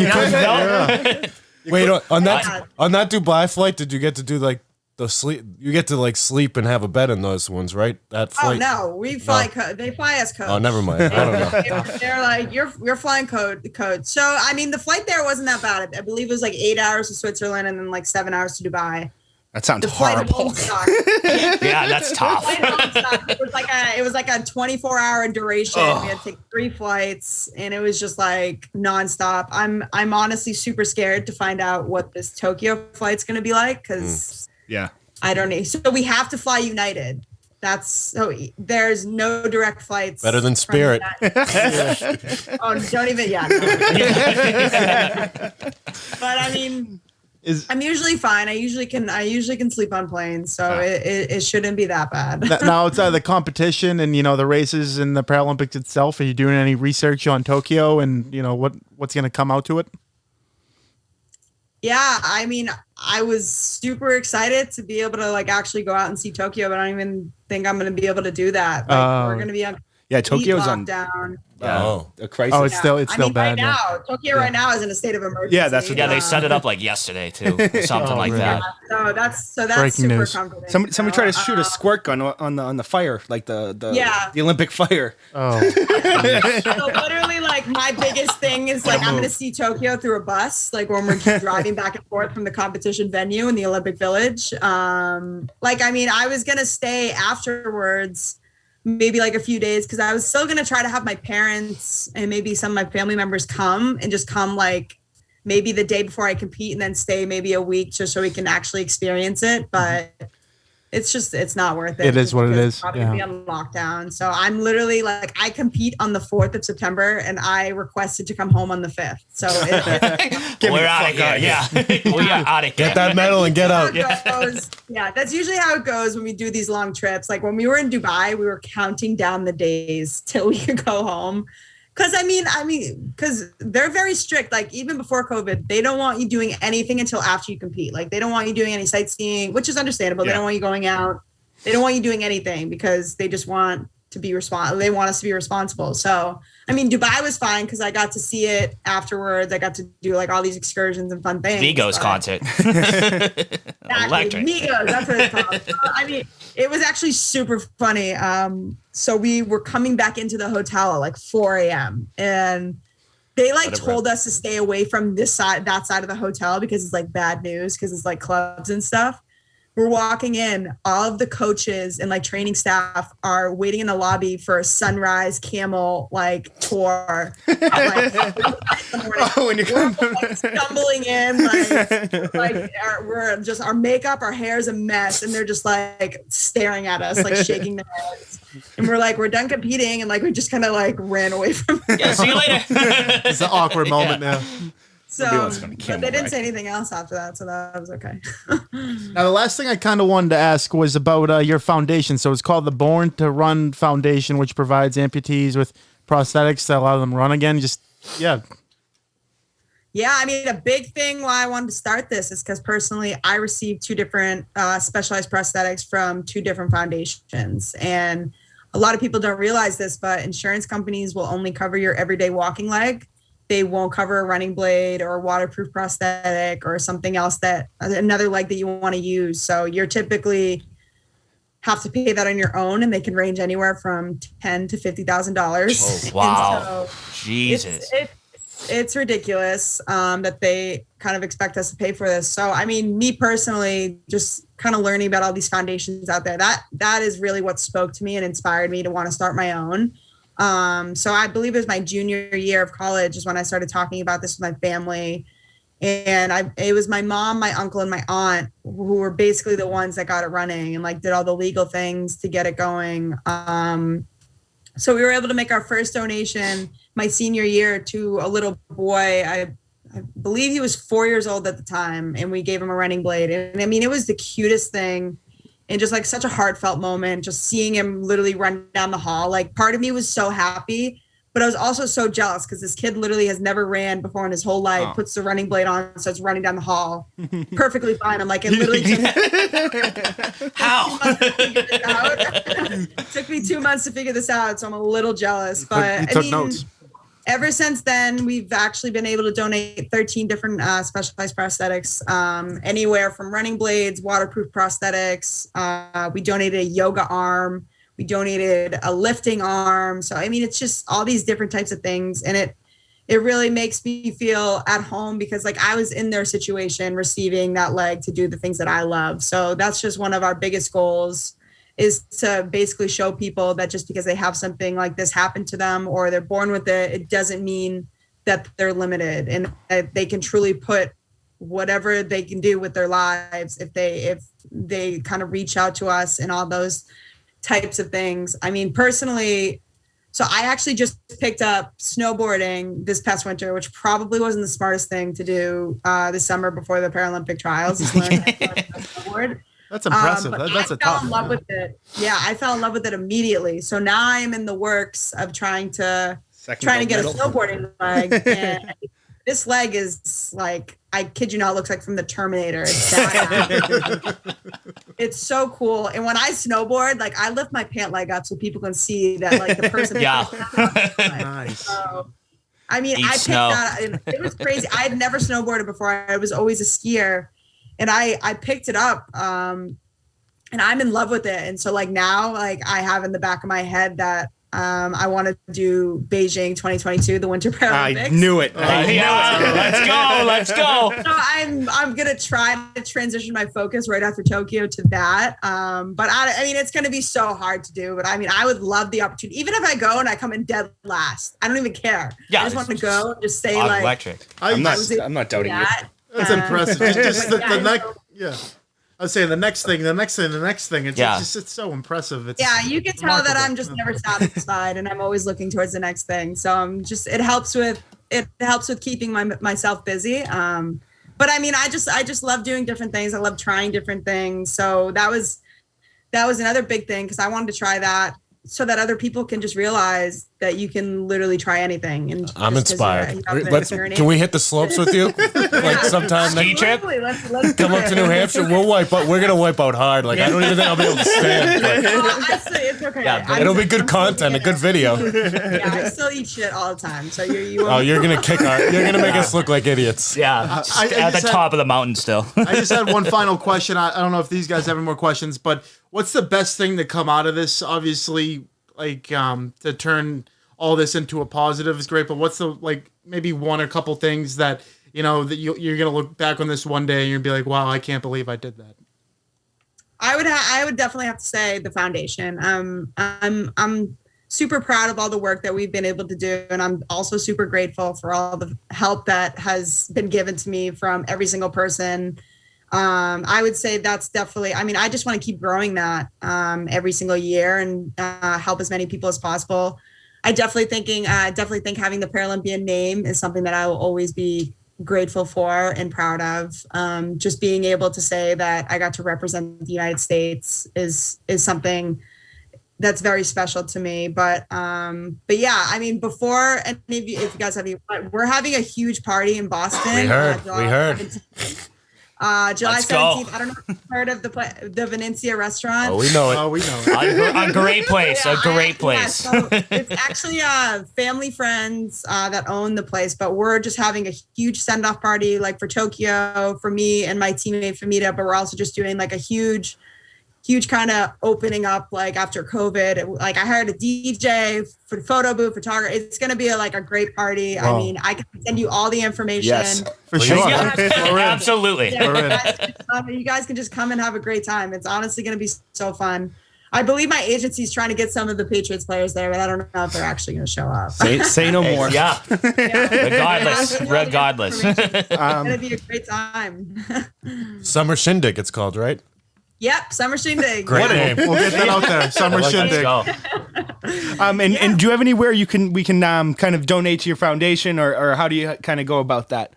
Speaker 5: Wait, on that Dubai flight, did you get to do like the sleep? You get to like sleep and have a bed in those ones, right? That
Speaker 6: oh
Speaker 5: flight.
Speaker 6: no, we fly. They fly us code.
Speaker 5: Oh, never mind. I don't know.
Speaker 6: They're like you're flying code. So I mean, the flight there wasn't that bad. I believe it was like 8 hours to Switzerland and then like 7 hours to Dubai.
Speaker 4: That sounds
Speaker 6: The flight
Speaker 4: horrible.
Speaker 6: home sucked.
Speaker 3: Yeah, that's tough.
Speaker 6: It was like a 24-hour duration. We had to take 3 flights, and it was just like nonstop. I'm honestly super scared to find out what this Tokyo flight's going to be like because I don't know. So we have to fly United. There's no direct flights.
Speaker 5: Better than Spirit.
Speaker 6: Oh, don't even. Yeah. But I mean. I'm usually fine. I usually can sleep on planes, so it shouldn't be that bad.
Speaker 2: Now outside of the competition and the races and the Paralympics itself, are you doing any research on Tokyo and what's going to come out to it?
Speaker 6: Yeah, I mean, I was super excited to be able to like actually go out and see Tokyo, but I don't even think I'm going to be able to do that. Like, we're going to be on
Speaker 4: Tokyo's on
Speaker 6: lockdown.
Speaker 4: a crisis.
Speaker 2: Oh, it's still bad.
Speaker 6: Right now, Tokyo right now is in a state of emergency.
Speaker 4: Yeah, that's what
Speaker 3: Yeah, they set it up like yesterday too, or something like that.
Speaker 6: So that's
Speaker 2: Breaking
Speaker 6: super
Speaker 2: news.
Speaker 6: comforting.
Speaker 4: Somebody tried to shoot a squirt gun on the fire, like the Olympic fire.
Speaker 2: Oh,
Speaker 6: So literally, like my biggest thing is like I'm going to see Tokyo through a bus, like when we're driving back and forth from the competition venue in the Olympic Village. Like I mean, I was going to stay afterwards. Maybe like a few days because I was still going to try to have my parents and maybe some of my family members come like maybe the day before I compete and then stay maybe a week just so we can actually experience it. But it's not worth it.
Speaker 2: It is what it is.
Speaker 6: Probably be on lockdown. So I'm literally like, I compete on the 4th of September and I requested to come home on the 5th. So
Speaker 3: We're out of here. Yeah. We are out of here.
Speaker 5: Get that medal and get out.
Speaker 6: Yeah, that's usually how it goes when we do these long trips. Like when we were in Dubai, we were counting down the days till we could go home. Because I mean, because they're very strict. Like even before COVID, they don't want you doing anything until after you compete. Like they don't want you doing any sightseeing, which is understandable. They don't want you going out. They don't want you doing anything because they just want to be responsible. They want us to be responsible. So, I mean, Dubai was fine because I got to see it afterwards. I got to do like all these excursions and fun things.
Speaker 3: Migos concert.
Speaker 6: Exactly. Migos, that's what it's called. So, I mean, it was actually super funny. So we were coming back into the hotel at like 4 a.m. and they like told us to stay away from that side of the hotel because it's like bad news because it's like clubs and stuff. We're walking in, all of the coaches and like training staff are waiting in the lobby for a sunrise camel like tour. When you come like, stumbling in, our makeup, our hair is a mess, and they're just like staring at us, like shaking their heads. And we're like, we're done competing, and like we just kind of like ran away from it.
Speaker 3: Yeah, see you later.
Speaker 2: it's an awkward moment now.
Speaker 6: So, but they didn't say anything else after that, so that was okay.
Speaker 2: Now, the last thing I kind of wanted to ask was about your foundation. So it's called the Born to Run Foundation, which provides amputees with prosthetics that allow them to run again. Yeah,
Speaker 6: I mean, a big thing why I wanted to start this is because personally, I received 2 different specialized prosthetics from 2 different foundations. And a lot of people don't realize this, but insurance companies will only cover your everyday walking leg. they won't cover a running blade or a waterproof prosthetic or something else another leg that you want to use. So you're typically have to pay that on your own, and they can range anywhere from $10,000 to $50,000.
Speaker 3: Oh, wow.
Speaker 6: So
Speaker 3: Jesus.
Speaker 6: it's ridiculous that they kind of expect us to pay for this. So, I mean, me personally, just kind of learning about all these foundations out there, that is really what spoke to me and inspired me to want to start my own. So I believe it was my junior year of college is when I started talking about this with my family. And it was my mom, my uncle, and my aunt who were basically the ones that got it running and like did all the legal things to get it going. So we were able to make our first donation my senior year to a little boy. I believe he was 4 years old at the time, and we gave him a running blade. And I mean, it was the cutest thing. And just like such a heartfelt moment, just seeing him literally run down the hall. Like part of me was so happy, but I was also so jealous because this kid literally has never ran before in his whole life, puts the running blade on, starts running down the hall. Perfectly fine. I'm like, it literally
Speaker 3: How?
Speaker 6: took me 2 months to figure this out. So I'm a little jealous, but
Speaker 2: He took notes.
Speaker 6: Ever since then, we've actually been able to donate 13 different specialized prosthetics, anywhere from running blades, waterproof prosthetics. We donated a yoga arm. We donated a lifting arm. So, I mean, it's just all these different types of things. And it really makes me feel at home because like I was in their situation receiving that leg to do the things that I love. So that's just one of our biggest goals is to basically show people that just because they have something like this happen to them or they're born with it, it doesn't mean that they're limited and that they can truly put whatever they can do with their lives if they kind of reach out to us and all those types of things. I mean, personally, so I actually just picked up snowboarding this past winter, which probably wasn't the smartest thing to do this summer before the Paralympic trials. Is learn how to snowboard.
Speaker 2: That's impressive.
Speaker 6: But
Speaker 2: That's
Speaker 6: I
Speaker 2: a
Speaker 6: fell
Speaker 2: tough
Speaker 6: in love with it. Yeah, I fell in love with it immediately. So now I am in the works of trying to get a snowboarding leg. And this leg is like, I kid you not, looks like from the Terminator. It's badass. It's so cool. And when I snowboard, like I lift my pant leg up so people can see that like the person.
Speaker 3: Yeah.
Speaker 2: Nice.
Speaker 6: So, I mean,
Speaker 3: Eat
Speaker 6: I picked
Speaker 3: snow.
Speaker 6: that. And it was crazy. I had never snowboarded before. I was always a skier. And I picked it up and I'm in love with it. And so like now, like I have in the back of my head that I want to do Beijing 2022, the Winter Paralympics.
Speaker 4: I knew it.
Speaker 3: Let's go.
Speaker 6: So I'm going to try to transition my focus right after Tokyo to that. But I mean, it's going to be so hard to do, but I mean, I would love the opportunity. Even if I go and I come in dead last, I don't even care.
Speaker 3: Yeah.
Speaker 6: I just want to go and just say
Speaker 3: I'm
Speaker 6: like,
Speaker 3: electric.
Speaker 4: I'm not doubting you.
Speaker 6: that.
Speaker 2: That's impressive. Just the
Speaker 6: yeah,
Speaker 2: next, yeah. I was saying the next thing. It's so impressive. It's
Speaker 6: You can tell that
Speaker 2: remarkable.
Speaker 6: I'm just never satisfied, and I'm always looking towards the next thing. So I'm just it helps with keeping myself busy. But I mean, I just love doing different things. I love trying different things. So that was another big thing because I wanted to try that so that other people can just realize that you can literally try anything. And
Speaker 5: I'm
Speaker 6: just 'cause
Speaker 5: inspired.
Speaker 6: you're an
Speaker 5: Can we hit the slopes with you? Like sometime
Speaker 3: Ski
Speaker 5: next
Speaker 3: trip?
Speaker 6: Absolutely. Let's
Speaker 5: come up to New Hampshire. We'll wipe out. We're gonna wipe out hard. Like I don't even think I'll be able to stand. But
Speaker 6: It's okay.
Speaker 3: Yeah,
Speaker 5: it'll be good content, a good video.
Speaker 6: Yeah, I still eat shit all the time. So you
Speaker 5: Oh, you're gonna make us look like idiots.
Speaker 3: Yeah.
Speaker 2: I
Speaker 3: At the
Speaker 2: just had-
Speaker 3: top of the mountain still.
Speaker 2: I just had one final question. I don't know if these guys have any more questions, but what's the best thing to come out of this? Obviously, like to turn all this into a positive is great, but what's the like maybe one or couple things that you know that you're gonna look back on this one day and you're gonna be like, wow, I can't believe I did that.
Speaker 6: I would definitely have to say the foundation. I'm super proud of all the work that we've been able to do, and I'm also super grateful for all the help that has been given to me from every single person. I would say that's definitely, I mean, I just want to keep growing that every single year and help as many people as possible. I definitely think having the Paralympian name is something that I will always be grateful for and proud of. Just being able to say that I got to represent the United States is something that's very special to me. But yeah, I mean, before any of you, if you guys have, we're having a huge party in Boston.
Speaker 5: We heard.
Speaker 6: July
Speaker 3: Let's go.
Speaker 6: 17th. I don't know if you've heard of the Venencia restaurant.
Speaker 5: Oh, we know it.
Speaker 2: Oh, we know it.
Speaker 3: A great place. A great place.
Speaker 6: Yeah, so it's actually family friends that own the place, but we're just having a huge send-off party like for Tokyo, for me and my teammate Famita, but we're also just doing like a huge kind of opening up like after COVID. Like I hired a DJ for the photo booth, photographer. It's going to be a great party.
Speaker 2: Wow.
Speaker 6: I mean, I can send you all the information.
Speaker 4: Yes.
Speaker 2: For sure.
Speaker 3: Yeah, absolutely.
Speaker 6: Yeah, you guys can just come and have a great time. It's honestly going to be so fun. I believe my agency's trying to get some of the Patriots players there, but I don't know if they're actually going to show up.
Speaker 4: Say no more.
Speaker 3: Yeah. Regardless.
Speaker 6: It's going to be a great time.
Speaker 5: Summer Shindig, it's called, right?
Speaker 6: Yep, Summer Shindig.
Speaker 5: Great name.
Speaker 2: We'll get that out there. Summer
Speaker 3: Let's
Speaker 2: Shindig.
Speaker 3: go.
Speaker 4: And do you have anywhere we can kind of donate to your foundation, or how do you kind of go about that?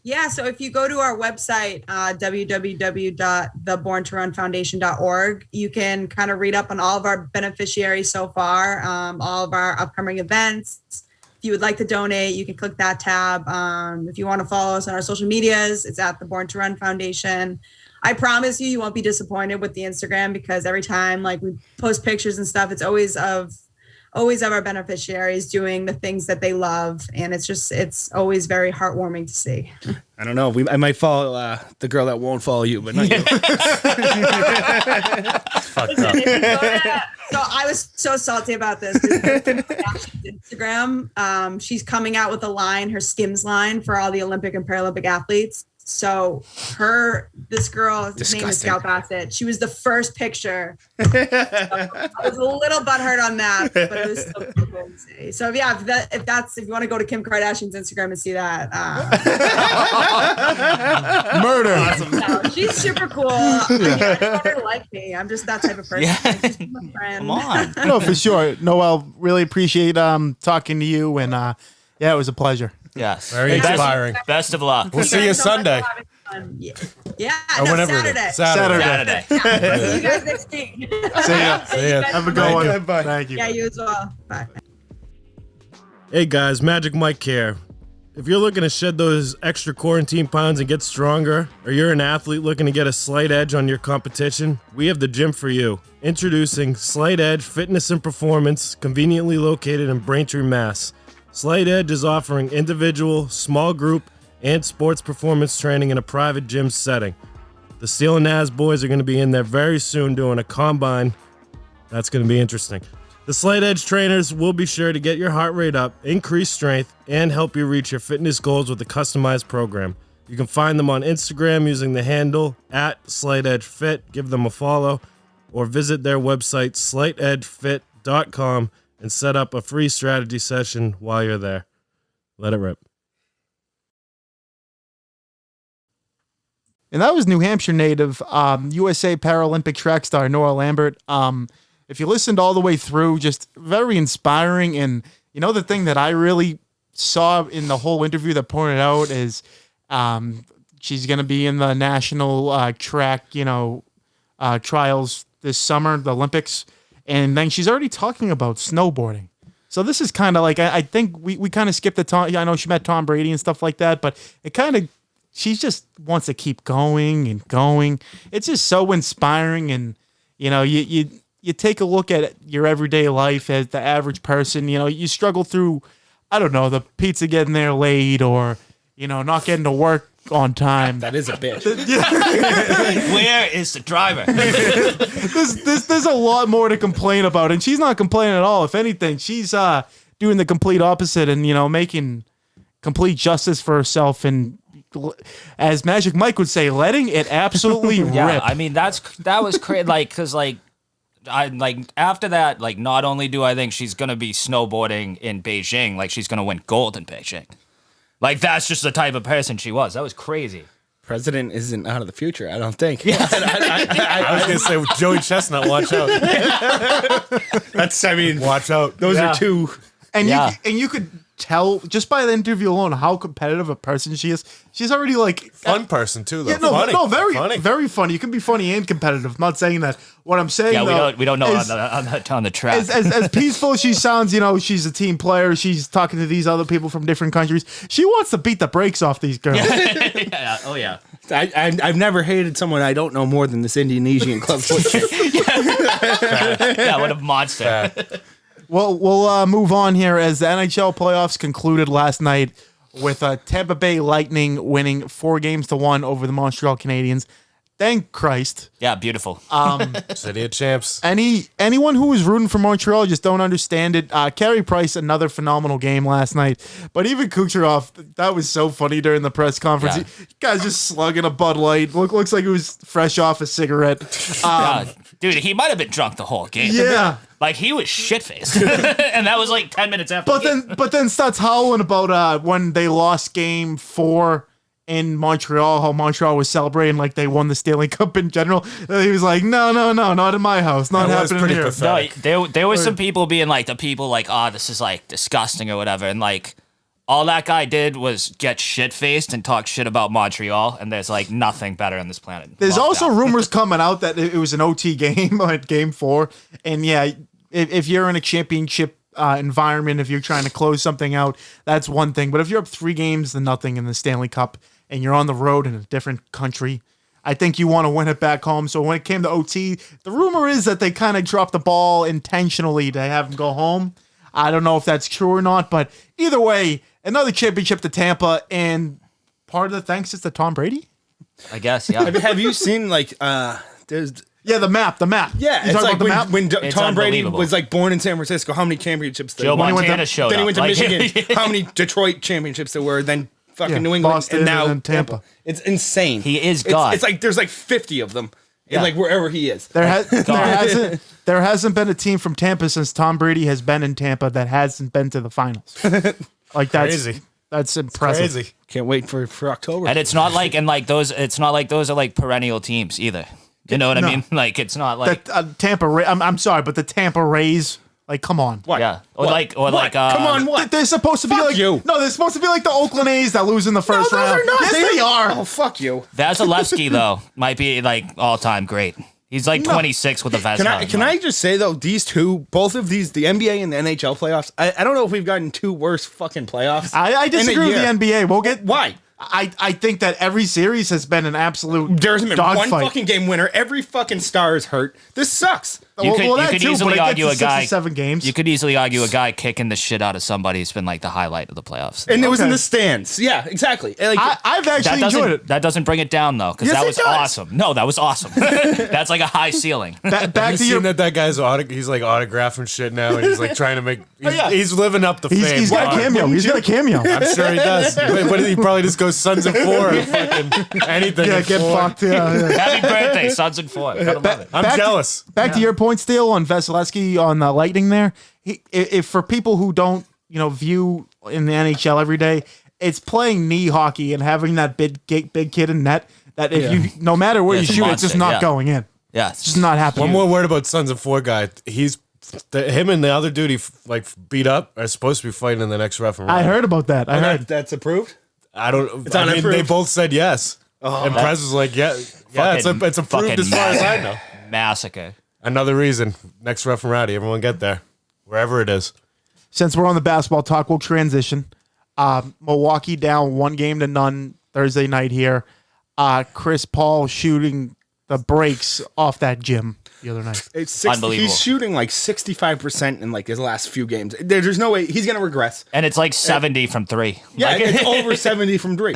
Speaker 6: Yeah, so if you go to our website, www.theborntorunfoundation.org, you can kind of read up on all of our beneficiaries so far, all of our upcoming events. If you would like to donate, you can click that tab. If you want to follow us on our social medias, it's at the Born to Run Foundation. I promise you won't be disappointed with the Instagram, because every time we post pictures and stuff, it's always of our beneficiaries doing the things that they love. And it's always very heartwarming to see.
Speaker 4: I don't know. I might follow the girl that won't follow you, but not you.
Speaker 6: So I was so salty about this. Instagram, she's coming out with a line, her Skims line for all the Olympic and Paralympic athletes. So this girl's name is Scout Bassett. She was the first picture. So I was a little butthurt on that, but it was still cool to see. So yeah, if you want to go to Kim Kardashian's Instagram and see that,
Speaker 2: Murder.
Speaker 6: no, she's super cool. I just want her to like me. I'm just that type of person.
Speaker 3: Yeah.
Speaker 6: She's my friend.
Speaker 3: Come on.
Speaker 2: No, for sure. Noelle, really appreciate talking to you, and yeah, it was a pleasure.
Speaker 3: Yes.
Speaker 5: Very inspiring.
Speaker 3: Best of luck.
Speaker 5: We'll see you Sunday.
Speaker 6: Yeah,
Speaker 5: Or
Speaker 6: no,
Speaker 5: whenever it is.
Speaker 6: Saturday.
Speaker 3: Saturday.
Speaker 6: Yeah, see you guys next week.
Speaker 2: See ya.
Speaker 5: See ya.
Speaker 2: Have a good one.
Speaker 4: Bye.
Speaker 2: Thank you.
Speaker 6: Yeah, you as well. Bye.
Speaker 5: Hey guys, Magic Mike here. If you're looking to shed those extra quarantine pounds and get stronger, or you're an athlete looking to get a slight edge on your competition, we have the gym for you. Introducing Slight Edge Fitness and Performance, conveniently located in Braintree, Mass. Slight Edge is offering individual, small group, and sports performance training in a private gym setting. The Steele Nazz boys are going to be in there very soon doing a combine. That's going to be interesting. The Slight Edge trainers will be sure to get your heart rate up, increase strength, and help you reach your fitness goals with a customized program. You can find them on Instagram using the handle @SlightEdgeFit. Give them a follow, or visit their website slightedgefit.com and set up a free strategy session while you're there. Let it rip.
Speaker 2: And that was New Hampshire native, USA Paralympic track star Noelle Lambert. If you listened all the way through, just very inspiring. And the thing that I really saw in the whole interview that pointed out is she's going to be in the national track, trials this summer, the Olympics. And then she's already talking about snowboarding. So this is kind of like, I think we kind of skipped the Tom. I know she met Tom Brady and stuff like that, but it kind of, she just wants to keep going and going. It's just so inspiring. And, you take a look at your everyday life as the average person, you struggle through, I don't know, the pizza getting there late, or, not getting to work on time.
Speaker 4: That is a bitch.
Speaker 3: Where is the driver?
Speaker 2: There's a lot more to complain about, and she's not complaining at all. If anything, she's doing the complete opposite and, making complete justice for herself, and as Magic Mike would say, letting it absolutely
Speaker 3: Yeah,
Speaker 2: rip.
Speaker 3: I mean that was crazy. Because after that, not only do I think she's gonna be snowboarding in Beijing, she's gonna win gold in Beijing. That's just the type of person she was. That was crazy.
Speaker 4: President isn't out of the future, I don't think.
Speaker 5: I was going to say, Joey Chestnut, watch out. Watch out.
Speaker 4: Those are two.
Speaker 2: And
Speaker 3: Yeah.
Speaker 2: you could tell just by the interview alone how competitive a person she is. She's already
Speaker 5: Fun person, too, though.
Speaker 2: yeah, no,
Speaker 5: funny.
Speaker 2: no, very,
Speaker 5: funny.
Speaker 2: very funny. You can be funny and competitive. I'm not saying that. What I'm saying,
Speaker 3: Yeah,
Speaker 2: though,
Speaker 3: we don't know
Speaker 2: is,
Speaker 3: on the track.
Speaker 2: as peaceful as she sounds, she's a team player. She's talking to these other people from different countries. She wants to beat the brakes off these girls.
Speaker 3: Yeah. Oh yeah.
Speaker 4: I've never hated someone I don't know more than this Indonesian club foot chick.
Speaker 3: Yeah, what a monster.
Speaker 2: Well, we'll move on here as the NHL playoffs concluded last night with Tampa Bay Lightning winning 4-1 over the Montreal Canadiens. Thank Christ.
Speaker 3: Yeah, beautiful.
Speaker 5: City of champs.
Speaker 2: Anyone who was rooting for Montreal just don't understand it. Carey Price, another phenomenal game last night. But even Kucherov, that was so funny during the press conference.
Speaker 3: Yeah.
Speaker 2: Guy's just slugging a Bud Light. Looks like he was fresh off a cigarette.
Speaker 3: Dude, he might have been drunk the whole game.
Speaker 2: Yeah.
Speaker 3: Like, he was shit-faced. And that was like 10 minutes after the game.
Speaker 2: But then starts howling about when they lost game 4 in Montreal, how Montreal was celebrating like they won the Stanley Cup in general. He was like, no, not in my house. Not
Speaker 5: That was
Speaker 2: happening
Speaker 5: pretty
Speaker 2: here.
Speaker 5: pathetic.
Speaker 3: No, there was some people being like, this is like disgusting or whatever. And like, all that guy did was get shit-faced and talk shit about Montreal. And there's like nothing better on this planet.
Speaker 2: There's
Speaker 3: Love
Speaker 2: also
Speaker 3: that.
Speaker 2: rumors coming out that it was an OT game at game 4. And yeah, if you're in a championship environment, if you're trying to close something out, that's one thing. But if you're up 3-0 in the Stanley Cup and you're on the road in a different country, I think you want to win it back home. So when it came to OT, the rumor is that they kind of dropped the ball intentionally to have them go home. I don't know if that's true or not, but either way, another championship to Tampa, and part of the thanks is to Tom Brady.
Speaker 3: I guess, yeah.
Speaker 4: Have you seen there's
Speaker 2: Yeah, the map.
Speaker 4: yeah,
Speaker 2: You
Speaker 4: it's
Speaker 2: talking
Speaker 4: like
Speaker 2: about the map?
Speaker 4: when
Speaker 3: It's
Speaker 4: Tom Brady
Speaker 3: unbelievable.
Speaker 4: was like born in San Francisco. How many championships?
Speaker 3: Joe
Speaker 4: there were?
Speaker 3: Montana showed
Speaker 4: Then he
Speaker 3: up.
Speaker 4: went to
Speaker 3: Like-
Speaker 4: Michigan. How many Detroit championships there were? Then fucking
Speaker 2: Yeah,
Speaker 4: New England,
Speaker 2: Boston,
Speaker 4: and now
Speaker 2: and then Tampa.
Speaker 4: It's insane.
Speaker 3: He is
Speaker 4: It's-
Speaker 3: God.
Speaker 4: It's like there's like 50 of them,
Speaker 3: Yeah.
Speaker 4: like wherever he is.
Speaker 2: There hasn't been a team from Tampa since Tom Brady has been in Tampa that hasn't been to the finals. Like that's
Speaker 5: Crazy.
Speaker 2: That's impressive.
Speaker 5: Crazy.
Speaker 4: Can't wait for October.
Speaker 3: And it's not like those are like perennial teams either. You know what I
Speaker 2: No.
Speaker 3: mean? Like, it's not like,
Speaker 2: That Tampa. I'm sorry, but the Tampa Rays. Like, come on.
Speaker 4: What?
Speaker 3: yeah. Or
Speaker 4: What?
Speaker 3: like,
Speaker 4: Come on, what?
Speaker 2: They're supposed to be
Speaker 4: Fuck
Speaker 2: like
Speaker 4: you.
Speaker 2: No, they're supposed to be like the Oakland A's that lose in the first
Speaker 4: No,
Speaker 2: round.
Speaker 4: they're not.
Speaker 2: Yes, they are.
Speaker 4: Oh, fuck you.
Speaker 3: Vasilevsky, though, might be like all-time great. He's like 26 with a Vasilevsky.
Speaker 4: Can I just say though, these two, both of these, the NBA and the NHL playoffs, I don't know if we've gotten two worse fucking playoffs.
Speaker 2: I disagree with the NBA. We'll get
Speaker 4: Why?
Speaker 2: I think that every series has been an absolute
Speaker 4: There hasn't been one
Speaker 2: dogfight.
Speaker 4: fucking game winner. Every fucking star is hurt. This sucks.
Speaker 3: You could
Speaker 2: that too,
Speaker 3: easily
Speaker 2: but it
Speaker 3: argue
Speaker 2: gets
Speaker 3: a
Speaker 2: to
Speaker 3: guy.
Speaker 2: 6 or 7 games.
Speaker 3: You could easily argue a guy kicking the shit out of somebody has been like the highlight of the playoffs.
Speaker 4: And it was in
Speaker 2: Okay.
Speaker 4: the stands. Yeah, exactly. Like,
Speaker 2: I've actually enjoyed it.
Speaker 3: That doesn't bring it down though, because
Speaker 4: Yes,
Speaker 3: that
Speaker 4: it
Speaker 3: was
Speaker 4: does.
Speaker 3: awesome. No, that was awesome. That's like a high ceiling.
Speaker 2: Back
Speaker 5: Have you
Speaker 2: to your
Speaker 5: seen that guy's he's like autographing shit now, and he's like trying to make. He's living up the fame.
Speaker 2: He's got a cameo. He's got a cameo.
Speaker 5: I'm sure he does. What did he probably just go Sons of Four or fucking anything?
Speaker 2: Yeah,
Speaker 5: in
Speaker 2: get
Speaker 5: four.
Speaker 2: fucked. Yeah.
Speaker 3: Happy birthday, Sons and Four. Gotta love it.
Speaker 5: I'm
Speaker 2: Back to-
Speaker 5: jealous.
Speaker 2: Back to your point, Steele, on Vasilevsky on the Lightning there. If for people who don't, view in the NHL every day, it's playing knee hockey and having that big kid in net that if you, no matter where
Speaker 3: Yeah,
Speaker 2: you
Speaker 3: it's a
Speaker 2: shoot, it's
Speaker 3: monster,
Speaker 2: just not
Speaker 3: yeah.
Speaker 2: going in.
Speaker 3: Yeah,
Speaker 2: It's just not happening.
Speaker 5: One more word about Sons of Four guy. Him and the other dude he beat up are supposed to be fighting in the next referee.
Speaker 2: I heard about that. I heard.
Speaker 4: that's approved.
Speaker 5: I don't.
Speaker 4: It's
Speaker 5: I mean,
Speaker 4: unapproved.
Speaker 5: they both said yes. And Prez was like, yeah, it's approved
Speaker 3: fucking
Speaker 5: as far as I know.
Speaker 3: Massacre.
Speaker 5: Another reason. Next referee, everyone get there, wherever it is.
Speaker 2: Since we're on the basketball talk, we'll transition. Milwaukee down 1-0 Thursday night here. Chris Paul shooting the brakes off that gym the other night.
Speaker 4: It's
Speaker 3: Unbelievable.
Speaker 4: He's shooting like 65% in like his last few games. There's no way he's gonna regress.
Speaker 3: And it's like 70 from 3.
Speaker 4: Yeah,
Speaker 3: Like,
Speaker 4: it's over 70 from 3.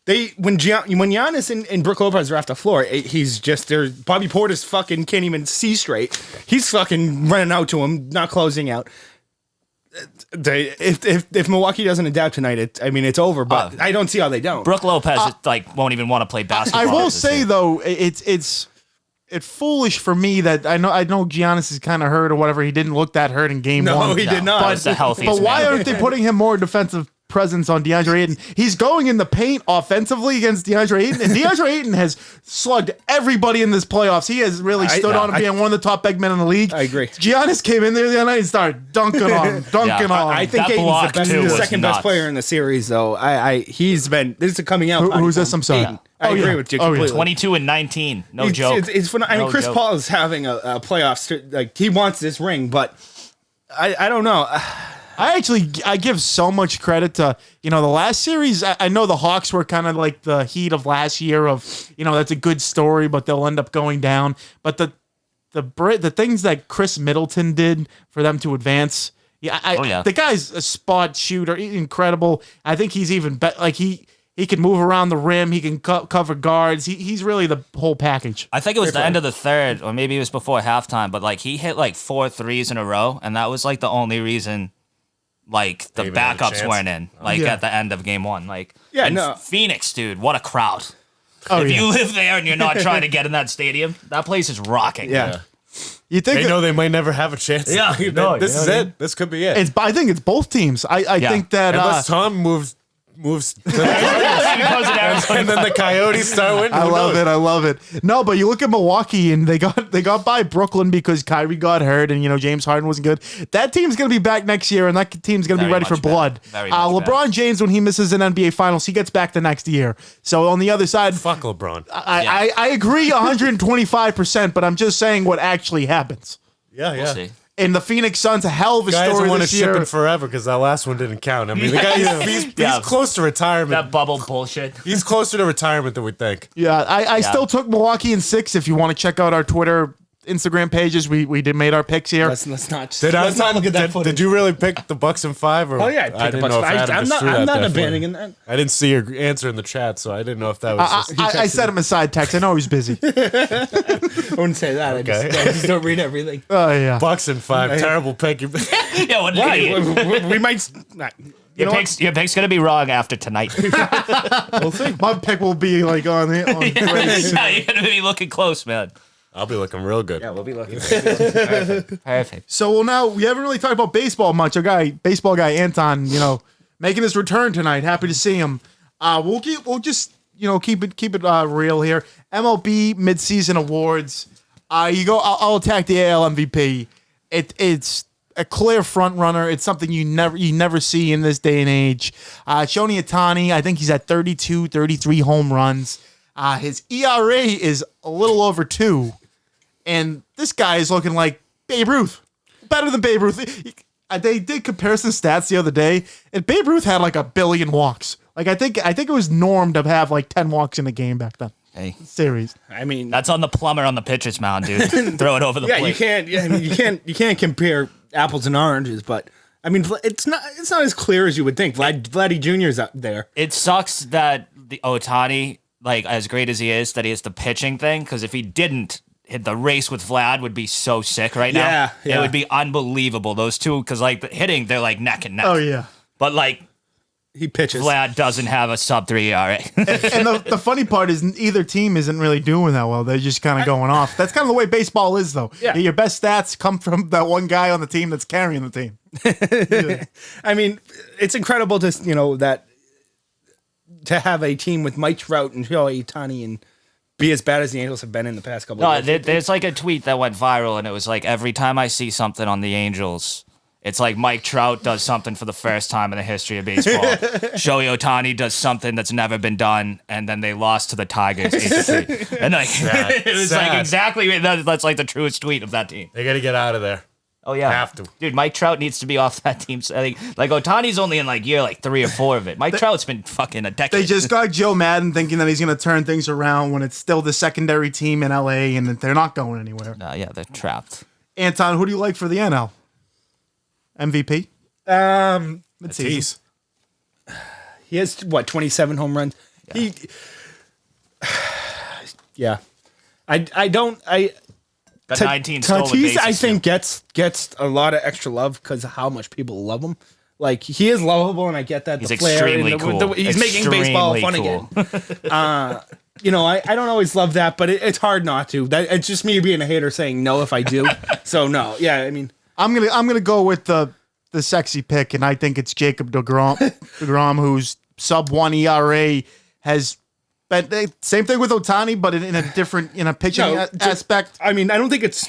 Speaker 4: When Giannis and Brook Lopez are off the floor, he's just there. Bobby Portis fucking can't even see straight. He's fucking running out to him, not closing out. If Milwaukee doesn't adapt tonight, it's over. But I don't see how they don't.
Speaker 3: Brooke Lopez won't even want to play basketball.
Speaker 2: I will
Speaker 3: this
Speaker 2: say
Speaker 3: year.
Speaker 2: though, it's foolish for me that I know Giannis is kind of hurt or whatever. He didn't look that hurt in game
Speaker 4: No,
Speaker 2: one.
Speaker 4: he did not.
Speaker 3: It's the healthiest
Speaker 2: But why
Speaker 3: man.
Speaker 2: aren't they putting him more defensive presence on DeAndre Ayton? He's going in the paint offensively against DeAndre Ayton, and DeAndre Ayton has slugged everybody in this playoffs. He has really stood on him being one of the top big men in the league.
Speaker 4: I agree.
Speaker 2: Giannis came in there the other night and started dunking on him, on him.
Speaker 4: I think
Speaker 3: That
Speaker 4: Ayton's
Speaker 3: block,
Speaker 4: the
Speaker 3: too, was
Speaker 4: second best
Speaker 3: nuts.
Speaker 4: player in the series, though. He's been. This is a coming out. party
Speaker 2: Who's
Speaker 4: for
Speaker 2: this?
Speaker 4: him.
Speaker 2: I'm sorry.
Speaker 4: Ayton. I agree with you
Speaker 2: Oh, yeah.
Speaker 4: completely.
Speaker 3: 22 and 19. No joke.
Speaker 4: It's fun. I mean,
Speaker 3: No
Speaker 4: Chris
Speaker 3: joke.
Speaker 4: Paul is having a playoff. Like he wants this ring, but I don't know.
Speaker 2: I give so much credit to, the last series. I know the Hawks were kind of like the heat of last year of, that's a good story, but they'll end up going down. But the things that Chris Middleton did for them to advance. Yeah, the guy's a spot shooter, incredible. I think he's even better. Like he can move around the rim. He can cover guards. He's really the whole package.
Speaker 3: I think it was the end of the third, or maybe it was before halftime, but like he hit like 4 threes in a row, and that was like the only reason like the backups weren't in, like at the end of game 1. Like Phoenix, dude, what a crowd. If you live there and you're not trying to get in that stadium, that place is rocking.
Speaker 2: Yeah. You think
Speaker 5: they know they might never have a chance.
Speaker 3: Yeah,
Speaker 5: this is it. This could be it.
Speaker 2: I think it's both teams. I think that
Speaker 5: unless Tom moves to the and then the Coyotes start winning.
Speaker 2: I love it. No, but you look at Milwaukee and they got by Brooklyn because Kyrie got hurt and James Harden wasn't good. That team's gonna be back next year and that team's gonna be ready for blood. LeBron James, when he misses an NBA Finals, he gets back the next year. So on the other side,
Speaker 5: fuck LeBron.
Speaker 2: I agree 125%, but I'm just saying what actually happens.
Speaker 3: We'll see.
Speaker 2: And the Phoenix Suns, a hell of a story
Speaker 5: want
Speaker 2: this
Speaker 5: to
Speaker 2: year.
Speaker 5: ship it forever because that last one didn't count. I mean, the guy he's close to retirement.
Speaker 3: That bubble bullshit.
Speaker 5: He's closer to retirement than we think.
Speaker 2: Yeah, I still took Milwaukee in 6. If you want to check out our Twitter, Instagram pages, we made our picks here.
Speaker 4: Let's not look at that footage.
Speaker 5: Did you really pick the Bucks in 5? Or
Speaker 4: I picked the Bucks. I'm not abandoning that.
Speaker 5: I didn't see your answer in the chat, so I didn't know if that was.
Speaker 2: I sent him a side text. I know he's busy.
Speaker 4: I wouldn't say that.
Speaker 5: Okay.
Speaker 4: I just don't read everything.
Speaker 2: Oh yeah,
Speaker 5: Bucks in 5. Terrible pick.
Speaker 3: Yeah, what
Speaker 4: we might.
Speaker 3: Your pick's gonna be wrong after tonight.
Speaker 2: We'll see. My pick will be like on
Speaker 3: You're gonna be looking close, man.
Speaker 5: I'll be looking real good.
Speaker 3: Yeah, we'll be looking. Perfect.
Speaker 2: So now we haven't really talked about baseball much. Our baseball guy Antan, making his return tonight. Happy to see him. We'll just keep it real here. MLB midseason awards. I'll attack the AL MVP. It's a clear front runner. It's something you never see in this day and age. Shohei Ohtani, I think he's at 32, 33 home runs. His ERA is a little over 2. And this guy is looking like Babe Ruth. Better than Babe Ruth. They did comparison stats the other day, and Babe Ruth had like 1 billion walks. Like I think it was norm to have like 10 walks in a game back then.
Speaker 3: Hey,
Speaker 2: series.
Speaker 4: I mean,
Speaker 3: that's on the plumber on the pitcher's mound, dude. Throw it over the plate.
Speaker 4: You can't compare apples and oranges, but I mean, it's not as clear as you would think. Vladdy Jr.'s up there.
Speaker 3: It sucks that the Ohtani, like as great as he is, that he has the pitching thing. Because if he didn't, the race with Vlad would be so sick right now. Yeah. It would be unbelievable. Those two, because like the hitting, they're like neck and neck.
Speaker 2: Oh yeah.
Speaker 3: But like
Speaker 4: he pitches.
Speaker 3: Vlad doesn't have a sub 3 ERA.
Speaker 2: and the funny part is either team isn't really doing that well. They're just kind of going off. That's kind of the way baseball is, though.
Speaker 4: Yeah.
Speaker 2: Your best stats come from that one guy on the team that's carrying the team. Yeah.
Speaker 4: I mean, it's incredible to have a team with Mike Trout and Shohei Ohtani and be as bad as the Angels have been in the past couple of years.
Speaker 3: There's like a tweet that went viral, and it was like, every time I see something on the Angels, it's like Mike Trout does something for the first time in the history of baseball. Shohei Ohtani does something that's never been done, and then they lost to the Tigers 8-3. And like, it was like exactly that's like the truest tweet of that team.
Speaker 5: They got to get out of there.
Speaker 3: Oh yeah,
Speaker 5: have to.
Speaker 3: Dude, Mike Trout needs to be off that team. Like Ohtani's only in like year 3 or 4 of it. Mike Trout's been fucking a decade.
Speaker 2: They just got Joe Madden thinking that he's going to turn things around when it's still the secondary team in LA and that they're not going anywhere.
Speaker 3: Yeah, they're trapped.
Speaker 2: Anton, who do you like for the NL? MVP?
Speaker 5: Tatis.
Speaker 4: He has 27 home runs.
Speaker 3: Yeah.
Speaker 4: I don't.
Speaker 3: Got 19 stolen bases.
Speaker 4: Tatis, I think, gets a lot of extra love because of how much people love him. Like, he is lovable, and I get that.
Speaker 3: He's
Speaker 4: the flair
Speaker 3: extremely cool.
Speaker 4: He's making baseball fun again. I don't always love that, but it's hard not to. It's just me being a hater saying no if I do. So, no. Yeah, I mean.
Speaker 2: I'm gonna go with the sexy pick, and I think it's Jacob DeGrom, whose sub 1 ERA has. But same thing with Ohtani, but in a different pitching aspect.
Speaker 4: I mean, I don't think it's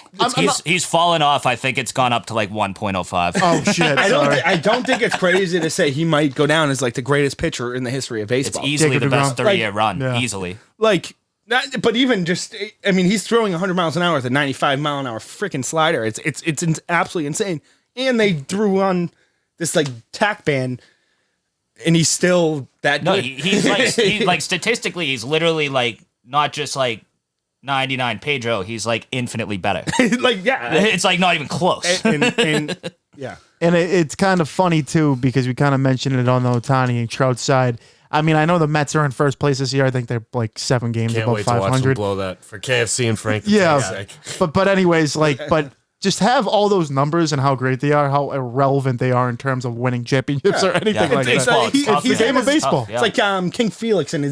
Speaker 3: he's fallen off. I think it's gone up to like 1.05.
Speaker 2: Oh shit!
Speaker 4: I don't think it's crazy to say he might go down as like the greatest pitcher in the history of baseball.
Speaker 3: It's easily
Speaker 2: Jacob
Speaker 3: the best
Speaker 2: DeGrom.
Speaker 3: 30-year run. Yeah. Easily.
Speaker 4: But even just, I mean, he's throwing 100 miles an hour with a 95 mile an hour freaking slider. It's absolutely insane. And they threw on this like tack band, and he's still that
Speaker 3: No,
Speaker 4: good.
Speaker 3: he's like statistically, he's literally like not just like 99 Pedro. He's like infinitely better.
Speaker 4: like yeah,
Speaker 3: It's like not even close.
Speaker 4: and yeah.
Speaker 2: And it's kind of funny, too, because we kind of mentioned it on the Otani and Trout side. I mean, I know the Mets are in first place this year. I think they're like 7 games
Speaker 5: Can't
Speaker 2: above
Speaker 5: wait to watch them
Speaker 2: 500.
Speaker 5: blow that for KFC and Frank.
Speaker 2: Yeah,
Speaker 5: Sake.
Speaker 2: but anyways, like, but just have all those numbers and how great they are, how irrelevant they are in terms of winning championships or anything like
Speaker 4: It's
Speaker 2: that.
Speaker 4: like
Speaker 2: It's the game of baseball.
Speaker 3: Yeah.
Speaker 4: It's like King Felix in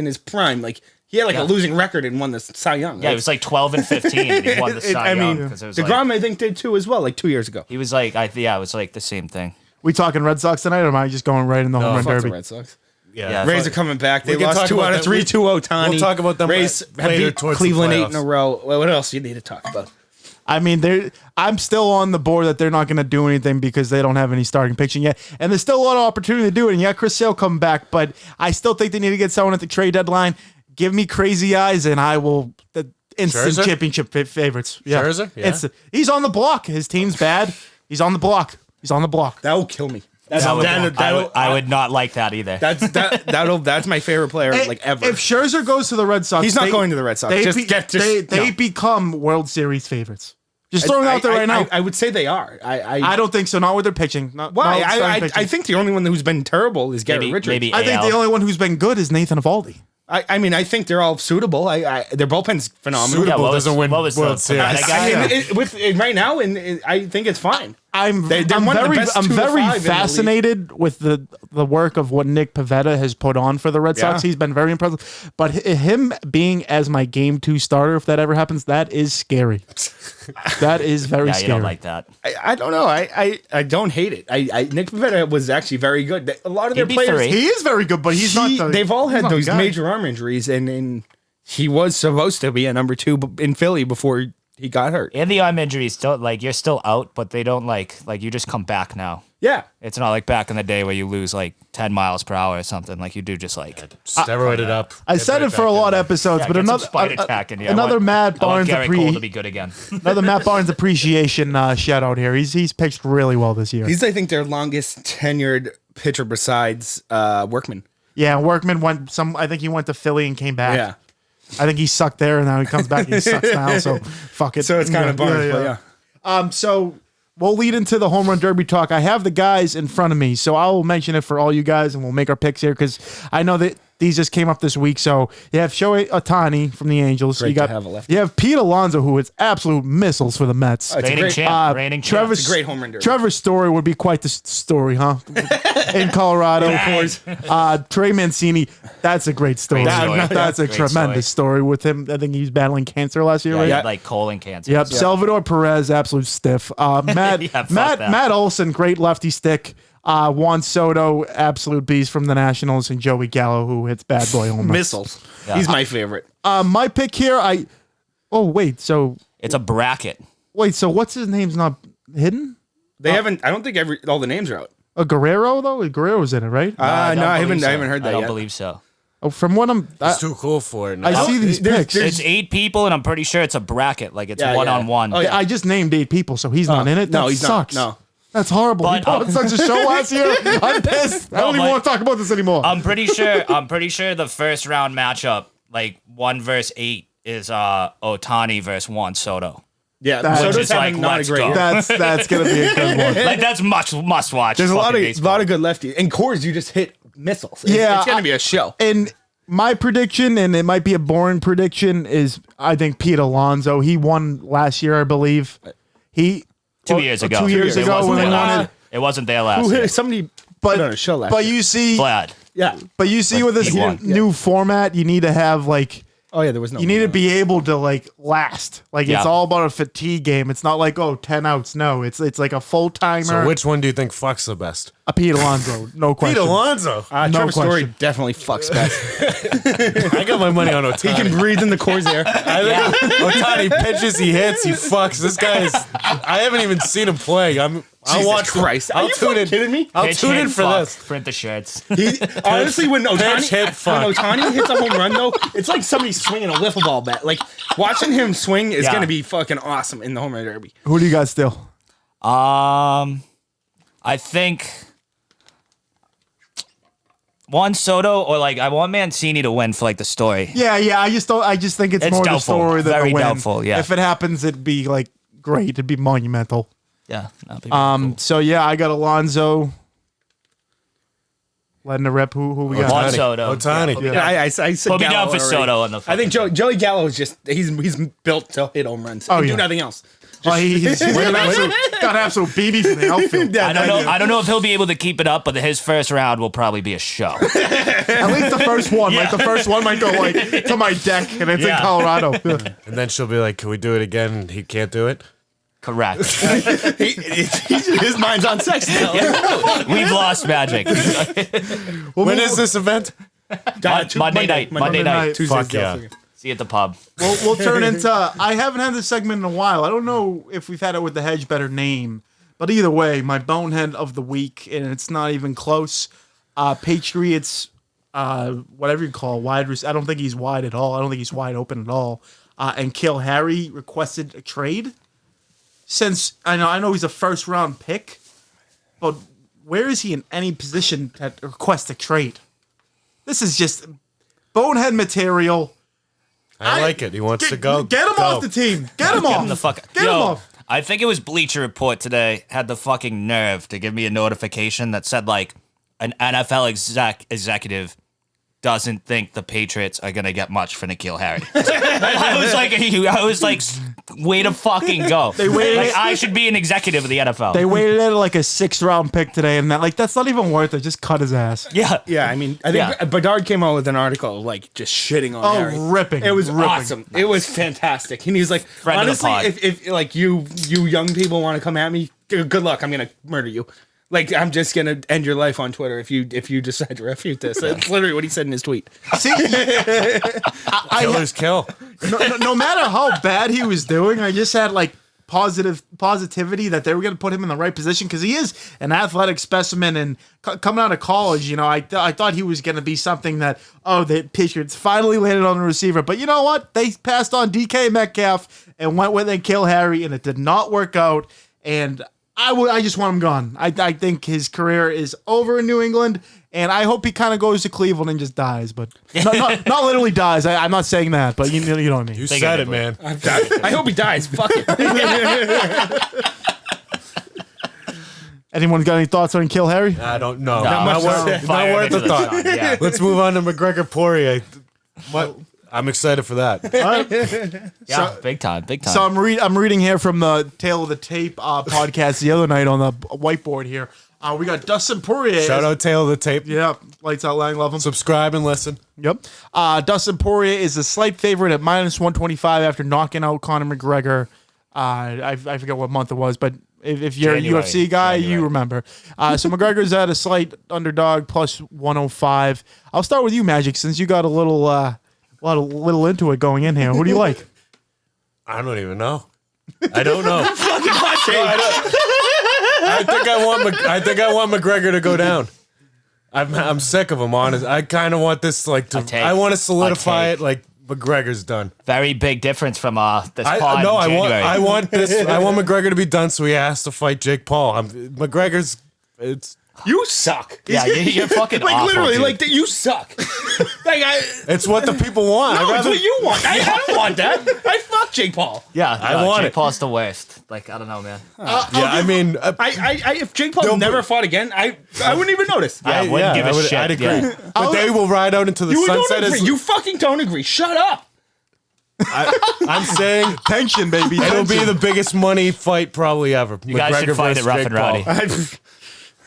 Speaker 4: his prime. Like he had like a losing record and won the Cy Young.
Speaker 3: Yeah, it was like 12 and 15. And he won the Cy Young because it was
Speaker 4: DeGrom
Speaker 3: like,
Speaker 4: I think did too as well, like 2 years ago.
Speaker 3: he was like, it was like the same thing.
Speaker 2: We talking Red Sox tonight, or am I just going right in the home run
Speaker 4: Fuck the
Speaker 2: derby?
Speaker 4: Red Sox.
Speaker 3: Yeah.
Speaker 4: Rays are coming back. They
Speaker 5: We can
Speaker 4: lost
Speaker 5: talk
Speaker 4: 2
Speaker 5: about
Speaker 4: out of
Speaker 5: that.
Speaker 4: 3 to Otani.
Speaker 5: We'll talk about them
Speaker 4: Rays have
Speaker 5: later
Speaker 4: beat
Speaker 5: towards the
Speaker 4: Cleveland 8 in a
Speaker 5: playoffs.
Speaker 4: row. What else do you need to talk about?
Speaker 2: I mean, I'm still on the board that they're not going to do anything because they don't have any starting pitching yet, and there's still a lot of opportunity to do it. And yeah, Chris Sale come back, but I still think they need to get someone at the trade deadline. Give me crazy eyes, and I will instant
Speaker 5: Scherzer?
Speaker 2: championship favorites. Yeah.
Speaker 5: Scherzer? Yeah.
Speaker 2: He's on the block. His team's bad. He's on the block. He's on the block.
Speaker 4: That will kill me.
Speaker 3: I would not like that either.
Speaker 4: That's my favorite player like ever.
Speaker 2: If Scherzer goes to the Red Sox,
Speaker 4: He's not going to the Red Sox.
Speaker 2: They become World Series favorites. Just throwing it out there right now.
Speaker 4: I would say they are.
Speaker 2: I don't think so. Not with their pitching. Not
Speaker 4: Why?
Speaker 2: with starting
Speaker 4: I
Speaker 2: pitching.
Speaker 4: think the only one who's been terrible is Garrett Richards.
Speaker 3: maybe
Speaker 2: I think
Speaker 3: AL.
Speaker 2: the only one who's been good is Nathan Eovaldi.
Speaker 4: I mean, I think they're all suitable. Their bullpen's phenomenal.
Speaker 3: Yeah, what was-
Speaker 5: doesn't win
Speaker 3: what was the
Speaker 5: World Series.
Speaker 3: Pavetta guy?
Speaker 4: I mean, right now, and I think it's fine.
Speaker 2: I'm
Speaker 4: They're one of the best
Speaker 2: I'm
Speaker 4: 2 to 5
Speaker 2: very
Speaker 4: in the league.
Speaker 2: fascinated with the work of what Nick Pivetta has put on for the Red Sox.
Speaker 4: Yeah.
Speaker 2: He's been very impressive. But him being as my game 2 starter, if that ever happens, that is scary. That is very
Speaker 3: Yeah,
Speaker 2: scary.
Speaker 3: you don't like that.
Speaker 4: I don't know. I don't hate it. Nick Pivetta was actually very good. A lot of their
Speaker 3: He'd be
Speaker 4: players,
Speaker 3: 3.
Speaker 2: He is very good, but he's not.
Speaker 4: they've all
Speaker 2: he's
Speaker 4: had
Speaker 2: not the
Speaker 4: those
Speaker 2: guy.
Speaker 4: major arm injuries, and he was supposed to be a number 2 in Philly before he got hurt.
Speaker 3: And the arm injuries don't like you're still out, but they don't like you just come back now.
Speaker 4: Yeah.
Speaker 3: It's not like back in the day where you lose like 10 miles per hour or something. Like you do just like
Speaker 5: Steroid it up.
Speaker 2: I
Speaker 5: Get
Speaker 2: said
Speaker 5: right
Speaker 2: it for
Speaker 5: back
Speaker 2: a
Speaker 5: in
Speaker 2: lot
Speaker 5: there.
Speaker 2: of episodes, but
Speaker 3: get some
Speaker 2: another
Speaker 3: spider tack in you.
Speaker 2: another Matt
Speaker 3: I want
Speaker 2: Barnes
Speaker 3: Garrett Cole to be good again.
Speaker 2: another Matt Barnes appreciation shout out here. He's pitched really well this year.
Speaker 4: He's, I think, their longest tenured pitcher besides Workman.
Speaker 2: Yeah, Workman went I think he went to Philly and came back.
Speaker 4: Yeah.
Speaker 2: I think he sucked there, and now he comes back and he sucks now. So fuck it.
Speaker 4: So it's kind of Barnes, but yeah.
Speaker 2: So we'll lead into the home run derby talk. I have the guys in front of me, so I'll mention it for all you guys, and we'll make our picks here because I know that these just came up this week. So you have Shohei Ohtani from the Angels.
Speaker 4: Great
Speaker 2: you got
Speaker 4: to have a lefty.
Speaker 2: You have Pete Alonso, who is absolute missiles for the Mets.
Speaker 4: It's a
Speaker 3: Reigning
Speaker 4: great-
Speaker 3: champ. Reigning champ.
Speaker 2: Trevor's
Speaker 4: It's a great home run derby.
Speaker 2: Trevor's story would be quite the story, huh? In Colorado, Trey Mancini. That's a great story.
Speaker 3: Great story.
Speaker 2: That's a
Speaker 3: Great
Speaker 2: tremendous story with him. I think he's battling cancer last year,
Speaker 3: Yeah,
Speaker 2: right?
Speaker 3: he had, like colon cancer.
Speaker 2: Yep. Salvador Perez, absolute stiff. Matt,
Speaker 3: Yeah, fuck
Speaker 2: Matt,
Speaker 3: that.
Speaker 2: Matt Olson, great lefty stick. Juan Soto, absolute beast from the Nationals, and Joey Gallo, who hits bad boy home runs.
Speaker 4: Missiles. He's my favorite.
Speaker 2: My pick here, so
Speaker 3: It's a bracket.
Speaker 2: what's his name's not hidden?
Speaker 4: They haven't. I don't think all the names are out.
Speaker 2: Guerrero though. Guerrero's in it, right?
Speaker 4: No, I
Speaker 3: believe
Speaker 4: haven't heard that
Speaker 3: I don't
Speaker 4: yet.
Speaker 3: believe so.
Speaker 2: From what
Speaker 5: He's too cool for it.
Speaker 2: I see these
Speaker 4: there's-
Speaker 2: picks.
Speaker 3: It's 8 people, and I'm pretty sure it's a bracket. Like it's
Speaker 4: Yeah,
Speaker 3: one
Speaker 4: yeah.
Speaker 3: on one.
Speaker 4: Oh, yeah.
Speaker 2: I just named 8 people, so he's not in it.
Speaker 4: no,
Speaker 2: That
Speaker 4: he's not.
Speaker 2: sucks.
Speaker 4: No.
Speaker 2: That's horrible.
Speaker 3: But,
Speaker 2: We put on such a show last year. I'm pissed. I don't even
Speaker 3: but-
Speaker 2: want to talk about this anymore.
Speaker 3: I'm pretty sure the first round matchup, like 1 versus 8, is Otani versus Juan Soto.
Speaker 4: Yeah,
Speaker 2: That-
Speaker 4: Soto's
Speaker 3: Which is
Speaker 4: having
Speaker 3: like,
Speaker 4: not a
Speaker 3: let's
Speaker 4: great
Speaker 3: go.
Speaker 4: year.
Speaker 2: That's gonna be a good one.
Speaker 3: Like that's must watch.
Speaker 4: There's a lot
Speaker 3: fucking
Speaker 4: of
Speaker 3: baseball.
Speaker 4: good lefties. And Coors, you just hit missiles.
Speaker 2: Yeah,
Speaker 4: it's gonna be a show.
Speaker 2: And my prediction, and it might be a boring prediction, is I think Pete Alonso. He won last year, I believe. He
Speaker 3: 2 years ago.
Speaker 2: 2 years
Speaker 3: It
Speaker 2: ago
Speaker 3: wasn't
Speaker 2: when
Speaker 3: there
Speaker 2: they
Speaker 3: last
Speaker 2: won
Speaker 3: year.
Speaker 2: it.
Speaker 3: It wasn't there last
Speaker 4: Who
Speaker 3: year.
Speaker 4: hit somebody
Speaker 2: But
Speaker 4: put on a show last
Speaker 2: but
Speaker 4: year.
Speaker 2: you see,
Speaker 3: Vlad.
Speaker 4: Yeah.
Speaker 2: but you see with this
Speaker 3: he won.
Speaker 2: new format, you need to have like.
Speaker 4: Oh yeah, there was no.
Speaker 2: You need to be able to like last. Like it's
Speaker 3: Yeah.
Speaker 2: all about a fatigue game. It's not like 10 outs. No, it's like a full timer.
Speaker 5: So which one do you think fucks the best?
Speaker 2: A Pete Alonso, no question.
Speaker 5: Pete Alonso.
Speaker 2: No
Speaker 4: Trevor Story
Speaker 2: question.
Speaker 4: definitely fucks best.
Speaker 5: I got my money on
Speaker 4: He
Speaker 5: Ohtani.
Speaker 4: can breathe in the Coors air.
Speaker 5: Ohtani pitches, he hits, he fucks. This guy is. I haven't even seen him play. I'll watch.
Speaker 4: Christ. Are
Speaker 5: I'll
Speaker 4: you
Speaker 5: tune
Speaker 4: fucking
Speaker 5: in.
Speaker 4: kidding me?
Speaker 5: I'll
Speaker 3: Pitch,
Speaker 5: tune
Speaker 3: hit,
Speaker 5: in for
Speaker 3: fuck.
Speaker 5: this.
Speaker 3: Print the shirts.
Speaker 4: He, honestly, when
Speaker 5: hit, fuck.
Speaker 4: Ohtani hits a home run, though, it's like somebody swinging a wiffle ball bat. Like, watching him swing is
Speaker 3: Yeah.
Speaker 4: going to be fucking awesome in the home run derby.
Speaker 2: Who do you got still?
Speaker 3: I think Juan Soto or like I want Mancini to win for like the story.
Speaker 2: Yeah. I just think it's more
Speaker 3: doubtful.
Speaker 2: the story than
Speaker 3: Very
Speaker 2: the win.
Speaker 3: doubtful, yeah.
Speaker 2: If it happens, it'd be like great. It'd be monumental.
Speaker 3: Yeah. That'd be really cool.
Speaker 2: So yeah, I got Alonzo. Letting the rep. Who we got?
Speaker 3: Juan Soto.
Speaker 5: Otani.
Speaker 4: Yeah, I said
Speaker 3: Put me
Speaker 4: Gallo
Speaker 3: down for
Speaker 4: already.
Speaker 3: Soto on the.
Speaker 4: I think Joey Gallo is just he's built to hit home runs.
Speaker 2: Oh,
Speaker 4: and
Speaker 2: yeah.
Speaker 4: do nothing else.
Speaker 2: Oh, he's got an absolute BB from the outfield.
Speaker 3: I don't know if he'll be able to keep it up, but his first round will probably be a show.
Speaker 2: At least the first one. Like the first one might go like to my deck, and it's in Colorado.
Speaker 5: And then she'll be like, "Can we do it again?" And he can't do it.
Speaker 3: Correct.
Speaker 4: His mind's on sex now.
Speaker 3: We've lost Magic.
Speaker 5: When is this event?
Speaker 3: Monday night.
Speaker 4: Tuesday.
Speaker 5: Fuck yeah.
Speaker 3: See you at the pub.
Speaker 2: We'll turn into. I haven't had this segment in a while. I don't know if we've had it with the Hedge Better name, but either way, my bonehead of the week, and it's not even close. Patriots, whatever you call wide. I don't think he's wide at all. I don't think he's wide open at all. And Kill Harry requested a trade. Since I know he's a first round pick, but where is he in any position to request a trade? This is just bonehead material.
Speaker 5: I like it. He wants to go.
Speaker 2: Get him off the team. Get him off.
Speaker 3: Get
Speaker 2: Get him off.
Speaker 3: I think it was Bleacher Report today had the fucking nerve to give me a notification that said like an NFL executive doesn't think the Patriots are gonna get much for N'Keal Harry. I was like, way to fucking go. Like I should be an executive of the NFL.
Speaker 2: They waited at like a 6th round pick today, and that's not even worth it. Just cut his ass.
Speaker 3: Yeah.
Speaker 4: Yeah, I mean, I think Bedard came out with an article like just shitting on Harry.
Speaker 2: Ripping.
Speaker 4: It was
Speaker 2: ripping.
Speaker 4: awesome. It was fantastic. And he's like,
Speaker 3: Friend of the
Speaker 4: honestly,
Speaker 3: pod.
Speaker 4: if like you young people want to come at me, good luck. I'm gonna murder you. Like I'm just gonna end your life on Twitter if you decide to refute this. That's literally what he said in his tweet.
Speaker 2: See,
Speaker 5: Killers kill.
Speaker 2: no matter how bad he was doing, I just had like positivity that they were going to put him in the right position because he is an athletic specimen. And coming out of college, I thought he was going to be something that the Patriots finally landed on the receiver. But you know what? They passed on DK Metcalf and went with N'Keal Harry, and it did not work out. And I just want him gone. I think his career is over in New England, and I hope he kind of goes to Cleveland and just dies. But not literally dies. I'm not saying that, but you know what I mean.
Speaker 5: You said it, man.
Speaker 4: I hope he dies. Fuck it.
Speaker 2: Anyone got any thoughts on Kill Harry?
Speaker 5: I don't know.
Speaker 3: No,
Speaker 5: Not worth the thought.
Speaker 3: Yeah.
Speaker 5: Let's move on to McGregor Poirier. What? I'm excited for that.
Speaker 3: Yeah, big time.
Speaker 2: So I'm reading here from the Tale of the Tape podcast the other night on the whiteboard here. We got Dustin Poirier.
Speaker 5: Shout out Tale of the Tape.
Speaker 2: Yeah, lights out, Lang, love him.
Speaker 5: Subscribe and listen.
Speaker 2: Yep. Dustin Poirier is a slight favorite at -125 after knocking out Conor McGregor. I forget what month it was, but if you're
Speaker 3: January.
Speaker 2: a UFC guy, you remember. So McGregor's at a slight underdog +105. I'll start with you, Magic, since you got a little into it going in here. Who do you like?
Speaker 5: I don't even know. I don't know. I think I want McGregor to go down. I'm sick of him. Honest. I kind of want this I want to solidify it. Like McGregor's done.
Speaker 3: Very big difference from this pod.
Speaker 5: No,
Speaker 3: in January.
Speaker 5: I want this. I want McGregor to be done so he has to fight Jake Paul. McGregor's.
Speaker 4: You suck.
Speaker 3: Yeah, you're fucking
Speaker 4: like
Speaker 3: awful,
Speaker 4: literally,
Speaker 3: dude.
Speaker 4: like you suck.
Speaker 5: It's what the people want.
Speaker 4: No, it's what you want. I don't want that. I fuck Jake Paul.
Speaker 3: Yeah,
Speaker 5: I want
Speaker 3: Jake
Speaker 5: it.
Speaker 3: Paul's the worst. Like I don't know, man.
Speaker 5: I mean,
Speaker 4: If Jake Paul never fought again, I wouldn't even notice.
Speaker 3: Yeah, I wouldn't give a shit.
Speaker 5: I'd agree.
Speaker 3: Yeah.
Speaker 5: But they will ride out into the
Speaker 4: You
Speaker 5: sunset.
Speaker 4: don't agree. You fucking don't agree. Shut up.
Speaker 5: I'm saying
Speaker 2: Tension, baby.
Speaker 5: it'll be the biggest money fight probably ever.
Speaker 3: You guys should fight it rough and rowdy.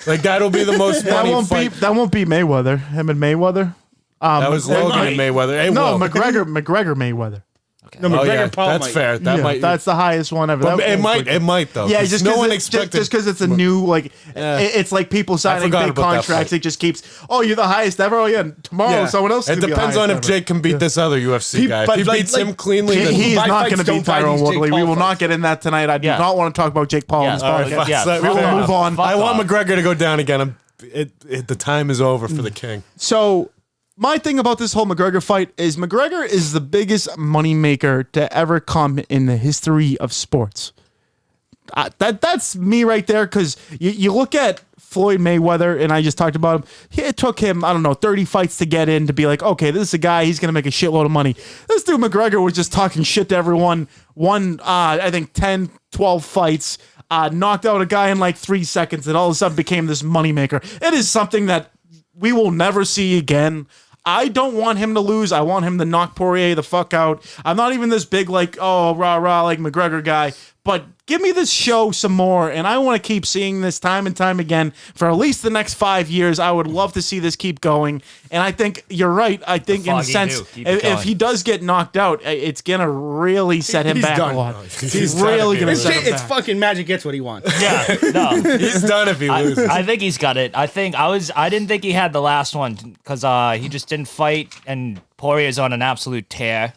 Speaker 5: Like that'll be the most
Speaker 2: That
Speaker 5: money fight.
Speaker 2: won't be Mayweather. Him and Mayweather.
Speaker 5: That was Logan and Mayweather. Hey,
Speaker 2: No,
Speaker 5: whoa.
Speaker 2: McGregor Mayweather.
Speaker 4: No,
Speaker 5: Oh, yeah,
Speaker 4: McGregor Paul
Speaker 5: that's
Speaker 4: might.
Speaker 5: fair. That
Speaker 2: Yeah,
Speaker 5: might.
Speaker 2: that's the highest one ever.
Speaker 5: But
Speaker 2: That
Speaker 5: it
Speaker 2: one's
Speaker 5: might. It might though.
Speaker 2: Yeah,
Speaker 5: 'cause
Speaker 2: just
Speaker 5: no
Speaker 2: because
Speaker 5: one
Speaker 2: it's,
Speaker 5: expected.
Speaker 2: it's a new it's like people signing
Speaker 5: forgot
Speaker 2: big
Speaker 5: about that
Speaker 2: contracts.
Speaker 5: fight.
Speaker 2: It just keeps. Oh, you're the highest ever. Oh yeah, tomorrow
Speaker 4: Yeah.
Speaker 2: someone else.
Speaker 5: It depends on if Jake can beat this other UFC guy. If
Speaker 4: but
Speaker 5: he
Speaker 4: like-
Speaker 5: beats
Speaker 4: like-
Speaker 5: him cleanly, then
Speaker 2: He is
Speaker 4: Buy
Speaker 2: not
Speaker 4: fights,
Speaker 2: going to beat
Speaker 4: don't buy
Speaker 2: Tyrone
Speaker 4: these Jake
Speaker 2: Woodley. We
Speaker 4: Paul
Speaker 2: will not
Speaker 4: fights.
Speaker 2: get in that tonight. I do
Speaker 3: Yeah.
Speaker 2: not want to talk about Jake Paul on this
Speaker 5: all right,
Speaker 2: podcast.
Speaker 3: yeah,
Speaker 5: so
Speaker 2: we will
Speaker 3: fair
Speaker 2: move
Speaker 3: enough.
Speaker 2: on.
Speaker 3: Fuck
Speaker 5: I want
Speaker 3: off.
Speaker 5: McGregor to go down again. The time is over for the king.
Speaker 2: So my thing about this whole McGregor fight is McGregor is the biggest moneymaker to ever come in the history of sports. that's me right there. Because you look at Floyd Mayweather, and I just talked about him. It took him, I don't know, 30 fights to get in to be like, okay, this is a guy, he's going to make a shitload of money. This dude McGregor was just talking shit to everyone. Won, I think, 10, 12 fights. Knocked out a guy in like 3 seconds, and all of a sudden became this moneymaker. It is something that we will never see again. I don't want him to lose. I want him to knock Poirier the fuck out. I'm not even this big, like, oh, rah, like McGregor guy. But give me this show some more, and I want to keep seeing this time and time again for at least the next 5 years. I would love to see this keep going. And I think you're right. I think in a sense, if he does get knocked out, it's going to really set him back a lot. He's really going to set him back.
Speaker 4: It's fucking Magic gets what he wants.
Speaker 3: Yeah, no.
Speaker 5: He's done if he loses.
Speaker 3: I think he's got it. I didn't think he had the last one because he just didn't fight, and Poirier's on an absolute tear.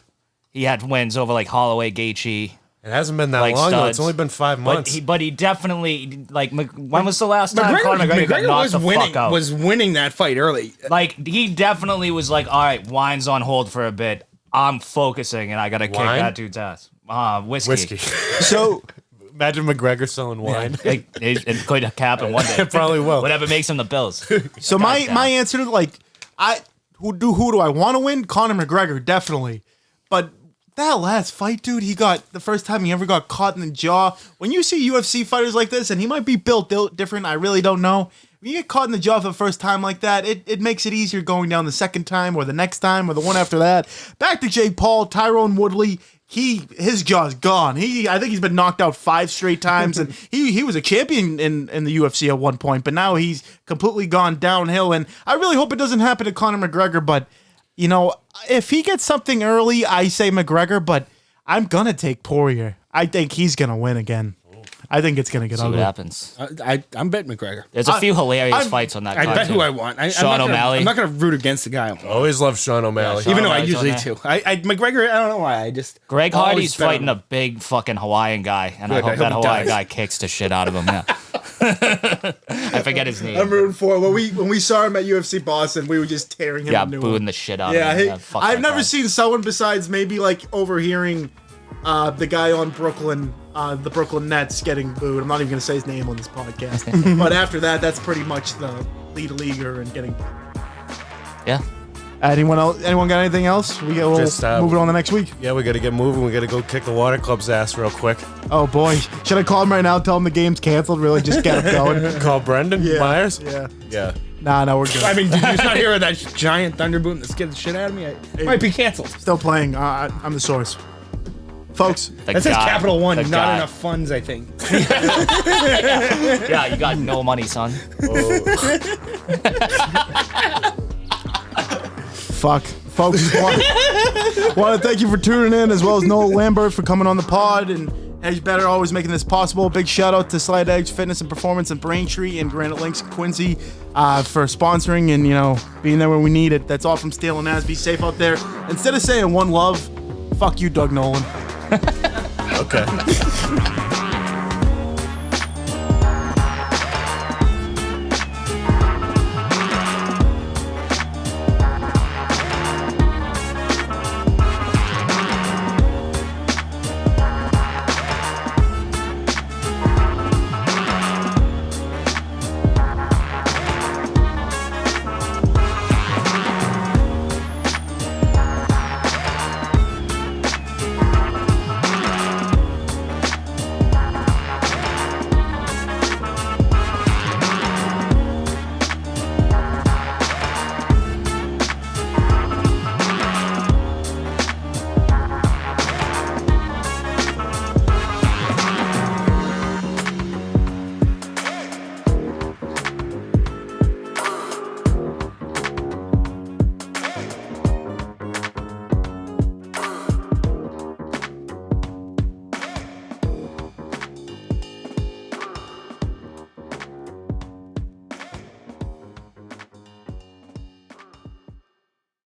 Speaker 3: He had wins over like Holloway, Gaethje.
Speaker 5: It hasn't been that long, though. It's only been 5 months.
Speaker 3: But he definitely, like, when was the last time Conor McGregor got knocked the fuck out?
Speaker 4: Was winning that fight early.
Speaker 3: Like, he definitely was like, all right, wine's on hold for a bit. I'm focusing, and I got to kick that dude's ass. Whiskey.
Speaker 2: So,
Speaker 5: imagine McGregor selling wine.
Speaker 3: It could happen one day.
Speaker 5: It probably will.
Speaker 3: Whatever makes him the Bills.
Speaker 2: So my answer to, like, who do I want to win? Conor McGregor, definitely. But that last fight, dude, he got the first time he ever got caught in the jaw. When you see UFC fighters like this, and he might be built different, I really don't know. When you get caught in the jaw for the first time like that, it makes it easier going down the second time or the next time or the one after that. Back to Jake Paul, Tyrone Woodley. His jaw's gone. I think he's been knocked out 5 straight times, and he was a champion in the UFC at one point, but now he's completely gone downhill. And I really hope it doesn't happen to Conor McGregor, but you know, if he gets something early, I say McGregor, but I'm gonna take Poirier. I think he's gonna win again. I think it's gonna get ugly.
Speaker 3: See what happens.
Speaker 4: I'm betting McGregor.
Speaker 3: There's a few hilarious fights on that card.
Speaker 4: I bet who I want.
Speaker 3: Sean O'Malley.
Speaker 4: I'm not gonna root against the guy.
Speaker 5: Always love Sean O'Malley.
Speaker 3: Yeah,
Speaker 4: even though I
Speaker 3: O'Malley's
Speaker 4: usually
Speaker 3: on
Speaker 4: do. McGregor, I don't know why.
Speaker 3: Greg
Speaker 4: always
Speaker 3: Hardy's
Speaker 4: bet
Speaker 3: fighting
Speaker 4: him.
Speaker 3: a big fucking Hawaiian guy, and I
Speaker 4: Good,
Speaker 3: hope
Speaker 4: I
Speaker 3: that
Speaker 4: hope he
Speaker 3: Hawaiian
Speaker 4: dies.
Speaker 3: guy kicks the shit out of him. Yeah. I forget his name.
Speaker 2: I'm rooting for him. When we saw him at UFC Boston, we were just tearing him.
Speaker 3: Yeah,
Speaker 2: a new
Speaker 3: booing
Speaker 2: one.
Speaker 3: the shit out of him.
Speaker 2: Yeah,
Speaker 3: Fuck
Speaker 2: I've
Speaker 3: that
Speaker 2: never
Speaker 3: guy.
Speaker 2: seen someone besides maybe like overhearing the guy on Brooklyn, the Brooklyn Nets getting booed. I'm not even gonna say his name on this podcast. But after that, that's pretty much the leader and getting.
Speaker 3: Yeah.
Speaker 2: Anyone else? Anyone got anything else? We'll
Speaker 5: Just,
Speaker 2: move it on the next week.
Speaker 5: Yeah, we got to get moving. We got to go kick the Water Club's ass real quick.
Speaker 2: Oh boy, should I call him right now? Tell him the game's canceled. Really, just get him going.
Speaker 5: Call Brendan Myers?
Speaker 2: Yeah.
Speaker 5: Yeah.
Speaker 2: Nah, we're good.
Speaker 4: I mean, did you not hear that giant thunder boom that scared the shit out of me? It might be canceled.
Speaker 2: Still playing. I'm the source. Folks,
Speaker 4: That says Capital One,
Speaker 3: the
Speaker 4: not
Speaker 3: guy.
Speaker 4: enough funds, I think.
Speaker 3: Yeah, you got no money, son.
Speaker 2: fuck. Folks, want to thank you for tuning in, as well as Noelle Lambert for coming on the pod, and Edge Better always making this possible. Big shout out to Slight Edge Fitness and Performance and Braintree and Granite Links Quincy for sponsoring and, you know, being there when we need it. That's all from Steele Nazz. Be safe out there. Instead of saying one love, fuck you, Doug Nolan.
Speaker 5: Okay.